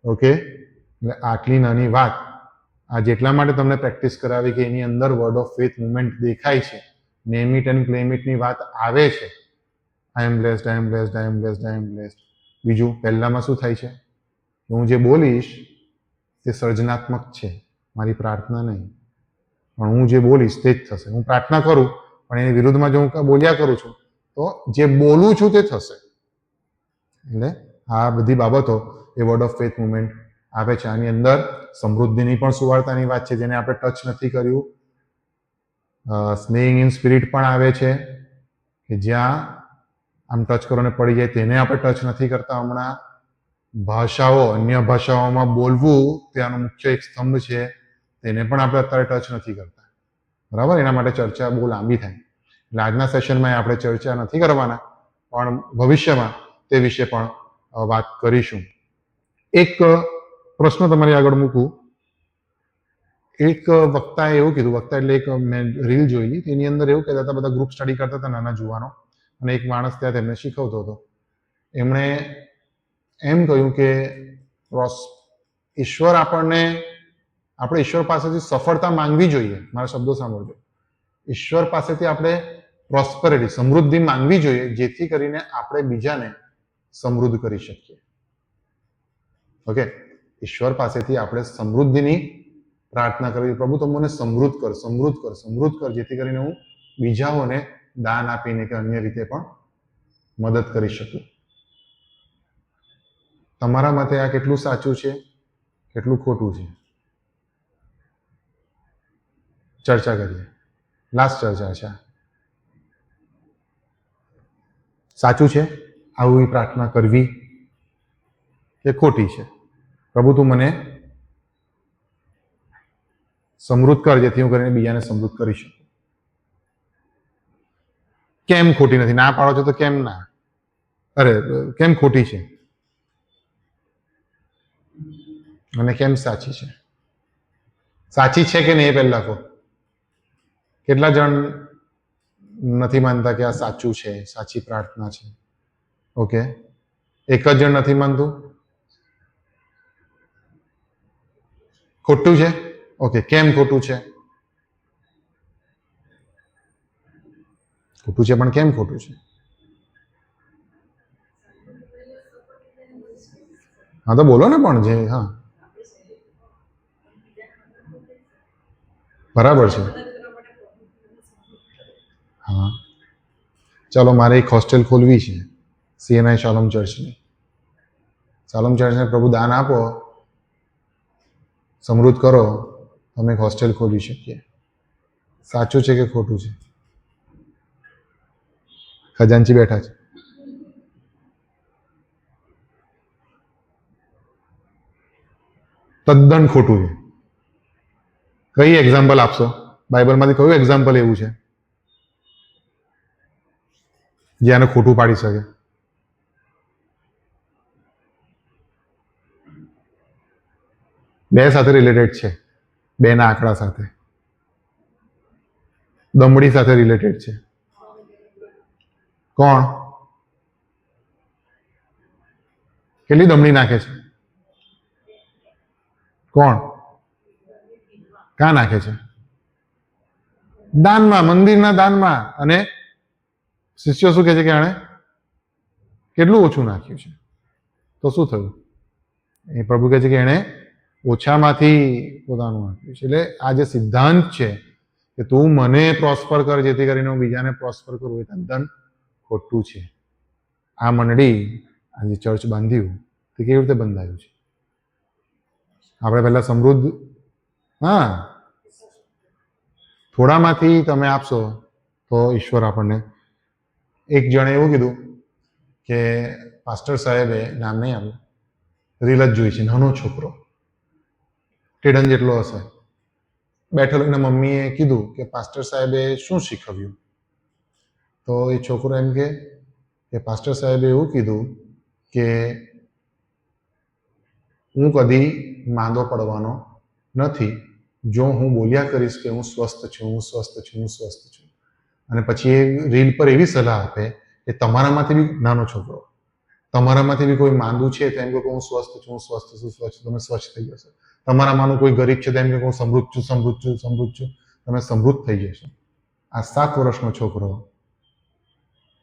ઓકે, એટલે આટલી નાની વાત આ જેટલા માટે તમને પ્રેક્ટિસ કરાવી કે એની અંદર વર્ડ ઓફ ફેથ મુવમેન્ટ દેખાય છે, નેમ ઇટ એન્ડ ક્લેમ ઇટની વાત આવે છે. આઈ am blessed, I am blessed, I am blessed, I am blessed. બીજું, પહેલામાં શું થાય છે? હું જે બોલીશ તે સર્જનાત્મક છે, મારી પ્રાર્થના નહીં. પણ હું જે બોલીશ તે જ થશે. હું પ્રાર્થના કરું પણ એની વિરુદ્ધમાં જો હું બોલ્યા કરું છું તો જે બોલું છું તે થશે. એટલે આ બધી બાબતો એ વર્ડ ઓફ ફેથ મુવમેન્ટ આપે છે. આની અંદર સમૃદ્ધિની પણ સુવાર્તાની વાત છે જેને આપણે ટચ નથી કર્યું. સ્નેઇંગ ઇન સ્પિરિટ પણ આવે છે કે જ્યાં આમ ટચ કરવાને પડી જાય તેને આપણે ટચ નથી કરતા હમણાં. ભાષાઓ, અન્ય ભાષાઓમાં બોલવું ત્યાંનો મુખ્ય એક સ્તંભ છે, તેને પણ આપણે અત્યારે ટચ નથી કરતા. બરાબર, એના માટે ચર્ચા બહુ લાંબી થાય એટલે આજના સેશનમાં આપણે ચર્ચા નથી કરવાના, પણ ભવિષ્યમાં તે વિશે પણ વાત કરીશું. એક પ્રશ્ન તમારી આગળ મૂકું. એક વક્તાએ એવું કીધું, વક્તા એટલે એક મેં રીલ જોઈ, તેની અંદર એવું કહેતા હતા બધા ગ્રુપ સ્ટડી કરતા હતા નાના જુવાનો, અને એક માણસ ત્યાં તેમને શીખવતો હતો. એમણે એમ કહ્યું કે ઈશ્વર આપણે ઈશ્વર પાસેથી સફળતા માંગવી જોઈએ. મારા શબ્દો સાંભળજો. ઈશ્વર પાસેથી આપણે પ્રોસ્પરિટી, સમૃદ્ધિ માંગવી જોઈએ, જેથી કરીને આપણે બીજાને સમૃદ્ધ કરી શકીએ. ઓકે, ઈશ્વર પાસેથી આપણે સમૃદ્ધિની પ્રાર્થના કરવી. પ્રભુ તું મને સમૃદ્ધ કર, સમૃદ્ધ કર, સમૃદ્ધ કર, જેથી કરીને હું બીજાઓને દાન આપીને કે અન્ય રીતે પણ મદદ કરી શકું. તમારા મતે આ કેટલું સાચું છે, કેટલું ખોટું છે? ચર્ચા કરીએ. લાસ્ટ ચર્ચા છે. સાચું છે આવી પ્રાર્થના કરવી કે ખોટી છે? પ્રભુ તું મને સમૃદ્ધ કર, જેથી હું કરીને બીજાને સમૃદ્ધ કરી શકું. કેમ ખોટી નથી? ના પાડો છો તો કેમ ના? કેમ ખોટી છે અને કેમ સાચી છે? સાચી છે કે નહીં એ પહેલા કહો. કેટલા જણ નથી માનતા કે આ સાચું છે, સાચી પ્રાર્થના છે? ઓકે, એક જ જણ નથી માનતું? ખોટું છે? ઓકે, કેમ ખોટું છે? ખોટું છે પણ કેમ ખોટું છે? હા તો બોલો ને પણ જે. હા, બરાબર છે. હા, ચાલો મારે એક હોસ્ટેલ ખોલવી છે, CNI શાલોમ ચર્ચની. શાલોમ ચર્ચને પ્રભુ દાન આપો, સમૃદ્ધ કરો, અમે એક હોસ્ટેલ ખોલી શકીએ. સાચું છે કે ખોટું છે? ખજાનચી બેઠા છે. તદ્દન ખોટું છે. કઈ એક્ઝામ્પલ આપશો? બાઇબલમાંથી કયું એક્ઝામ્પલ એવું છે જે આને ખોટું પાડી શકે? બે સાથે રિલેટેડ છે, બે ના આંકડા સાથે. દમડી સાથે રિલેટેડ છે. કોણ? કેટલી દમડી નાખે છે? કોણ? ક્યાં નાખે છે? દાનમાં, મંદિરના દાનમાં. અને શિષ્યો શું કહે છે કે આણે કેટલું ઓછું નાખ્યું છે? તો શું થયું? એ પ્રભુ કહે છે કે એણે ઓછામાંથી પોતાનું નાખ્યું છે. એટલે આ જે સિદ્ધાંત છે કે તું મને પ્રોસ્પર કર, જેથી કરીને હું બીજાને પ્રોસ્પર કરું, એ તદ્દન ખોટું છે. આ મંડળી, આ જે ચર્ચ બાંધ્યું તે કેવી રીતે બંધાયું છે? આપણે પહેલા સમૃદ્ધ, હા, થોડામાંથી તમે આપશો તો ઈશ્વર આપણને. એક જણે એવું કીધું કે પાસ્ટર સાહેબે, નામ નહીં આવ્યું, રીલ જ જોઈ છે. નાનો છોકરો ટેડન જેટલો હશે, બેઠેલો. એના મમ્મીએ કીધું કે પાસ્ટર સાહેબે શું શીખવ્યું? તો એ છોકરો એમ કે પાસ્ટર સાહેબે એવું કીધું કે હું કદી માંદો પડવાનો નથી જો હું બોલ્યા કરીશ કે હું સ્વસ્થ છું, હું સ્વસ્થ છું, હું સ્વસ્થ છું. અને પછી એ રીલ પર એવી સલાહ આપે કે તમારામાંથી બી, નાનો છોકરો, તમારામાંથી બી કોઈ માંદું છે તો એમ કે હું સ્વસ્થ છું, હું સ્વસ્થ છું, સ્વસ્થ, તમે સ્વચ્છ થઈ જશો. તમારામાંનું કોઈ ગરીબ છે તો એમ કે હું સમૃદ્ધ છું, સમૃદ્ધ છું, સમૃદ્ધ છું, તમે સમૃદ્ધ થઈ જશો. આ 7 વર્ષનો છોકરો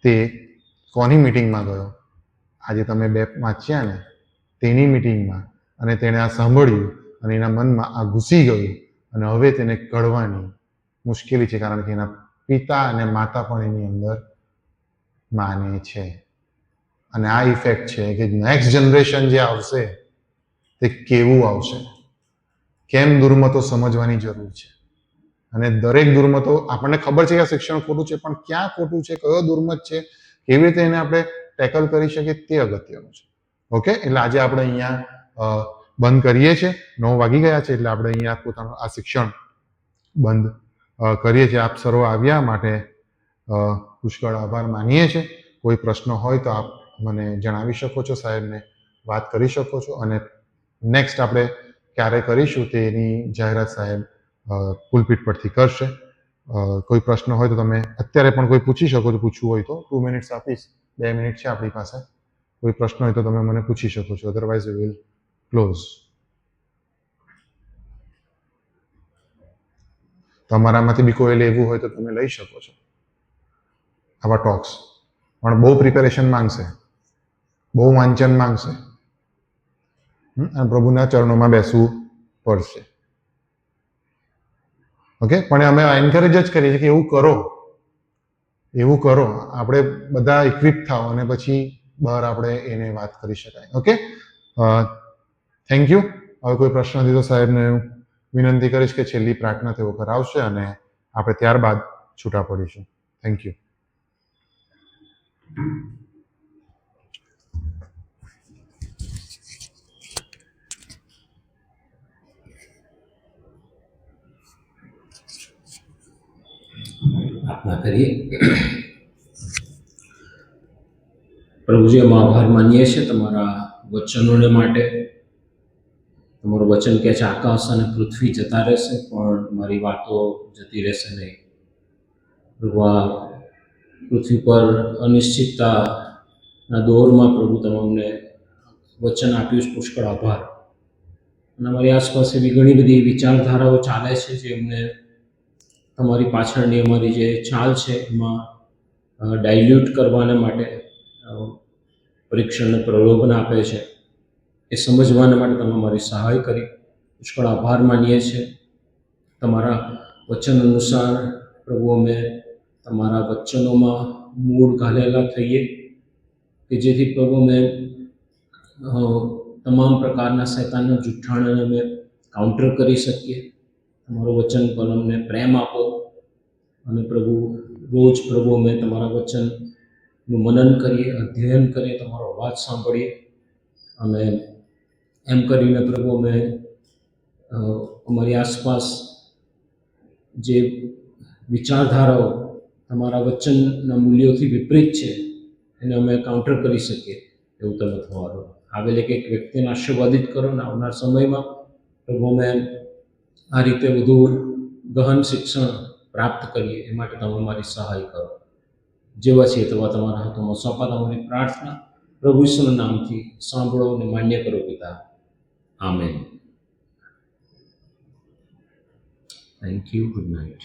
તે કોની મિટિંગમાં ગયો? આજે તમે 2 વાંચ્યા ને તેની મિટિંગમાં. અને તેણે આ સાંભળ્યું અને એના મનમાં આ ઘૂસી ગયું અને હવે તેને કળવાની મુશ્કેલી છે, કારણ કે એના પિતા અને માતા પણ એની અંદર માને છે. અને આ ઇફેક્ટ છે કે નેક્સ્ટ જનરેશન જે આવશે તે કેવું આવશે, કેમ દુર્મતો સમજવાની જરૂર છે. અને દરેક દુર્મતો આપણને ખબર છે કે આ શિક્ષણ ખોટું છે, પણ ક્યાં ખોટું છે, કયો દુર્મત છે, કેવી રીતે એને આપણે ટેકલ કરી શકીએ તે અગત્યનું છે. ઓકે, એટલે આજે આપણે અહીંયા બંધ કરીએ છીએ. 9 વાગી ગયા છે, એટલે આપણે અહીંયા પોતાનું આ શિક્ષણ બંધ કરીએ છીએ. આપ સર્વ આવ્યા માટે પુષ્કળ આભાર માનીએ છીએ. કોઈ પ્રશ્ન હોય તો આપ મને જણાવી શકો છો, સાહેબને વાત કરી શકો છો, અને નેક્સ્ટ આપણે ક્યારે કરીશું તેની જાહેરાત સાહેબ પુલપીટ પરથી કરશે. કોઈ પ્રશ્ન હોય તો તમે અત્યારે પણ કોઈ પૂછી શકો છો. પૂછવું હોય તો 2 મિનિટ્સ આપીશ, 2 મિનિટ છે આપણી પાસે. કોઈ પ્રશ્ન હોય તો તમે મને પૂછી શકો છો, અધરવાઇઝ વી વિલ ક્લોઝ. તમારામાંથી બી કોઈ લેવું હોય તો તમે લઈ શકો છો આવા ટોક્સ, પણ બહુ પ્રિપેરેશન માંગશે, બહુ વાંચન માંગશે, અને પ્રભુના ચરણોમાં બેસવું પડશે. ઓકે, પણ અમે એન્કરેજ જ કરીએ છીએ કે એવું કરો, એવું કરો. આપણે બધા ઇક્વિપ થાવ અને પછી બહાર આપણે એને વાત કરી શકાય. Okay, thank you. હવે કોઈ પ્રશ્ન નથી તો સાહેબને વિનંતી કરીશ કે છેલ્લી પ્રાર્થના તેઓ કરાવશે અને આપણે ત્યારબાદ છૂટા પડીશું. Thank you. પ્રાર્થના કરીએ. પ્રભુજી, અમે આભાર માનીએ છીએ તમારા વચનોને માટે. તમારું વચન કહે છે આકાશ અને પૃથ્વી જતા રહેશે પણ મારી વાતો જતી રહેશે નહીં. પ્રભુ, આ પૃથ્વી પર અનિશ્ચિતતાના દોરમાં પ્રભુ તમે અમને વચન આપ્યું છે, પુષ્કળ આભાર. અને અમારી આસપાસ એવી ઘણી બધી વિચારધારાઓ ચાલે છે જે અમને તમારી પાછળની અમારી જે ચાલ છે એમાં ડાયલ્યુટ કરવાના માટે પરીક્ષણને પ્રલોભન આપે છે. એ સમજવાના માટે તમે અમારી સહાય કરી. પુષ્કળ આભાર માનીએ છીએ. તમારા વચન અનુસાર પ્રભુ અમે તમારા વચનોમાં મૂળ ઘાલેલા થઈએ કે જેથી પ્રભુ અમે તમામ પ્રકારના શૈતાનના જુઠ્ઠાણને અમે કાઉન્ટર કરી શકીએ. તમારું વચન પર અમને પ્રેમ આપો અને પ્રભુ રોજ પ્રભુ અમે તમારા વચનનું મનન કરીએ, અધ્યયન કરીએ, તમારો અવાજ સાંભળીએ. અને એમ કરીને પ્રભુ અમે અમારી આસપાસ જે વિચારધારાઓ તમારા વચનના મૂલ્યોથી વિપરીત છે એને અમે કાઉન્ટર કરી શકીએ એવું તમે થવા દો. આવેલ એક વ્યક્તિને આશીર્વાદિત કરો ને આવનાર સમયમાં પ્રભુ અમે આ રીતે વધુ ગહન શિક્ષણ પ્રાપ્ત કરીએ એ માટે તમે અમારી સહાય કરો. જેવા છીએ તેવા તમારા હાથોમાં સોંપા તમારી પ્રાર્થના પ્રભુ ઈસુના નામથી સાંભળો અને માન્ય કરો પિતા. Amen. Thank you. Good night.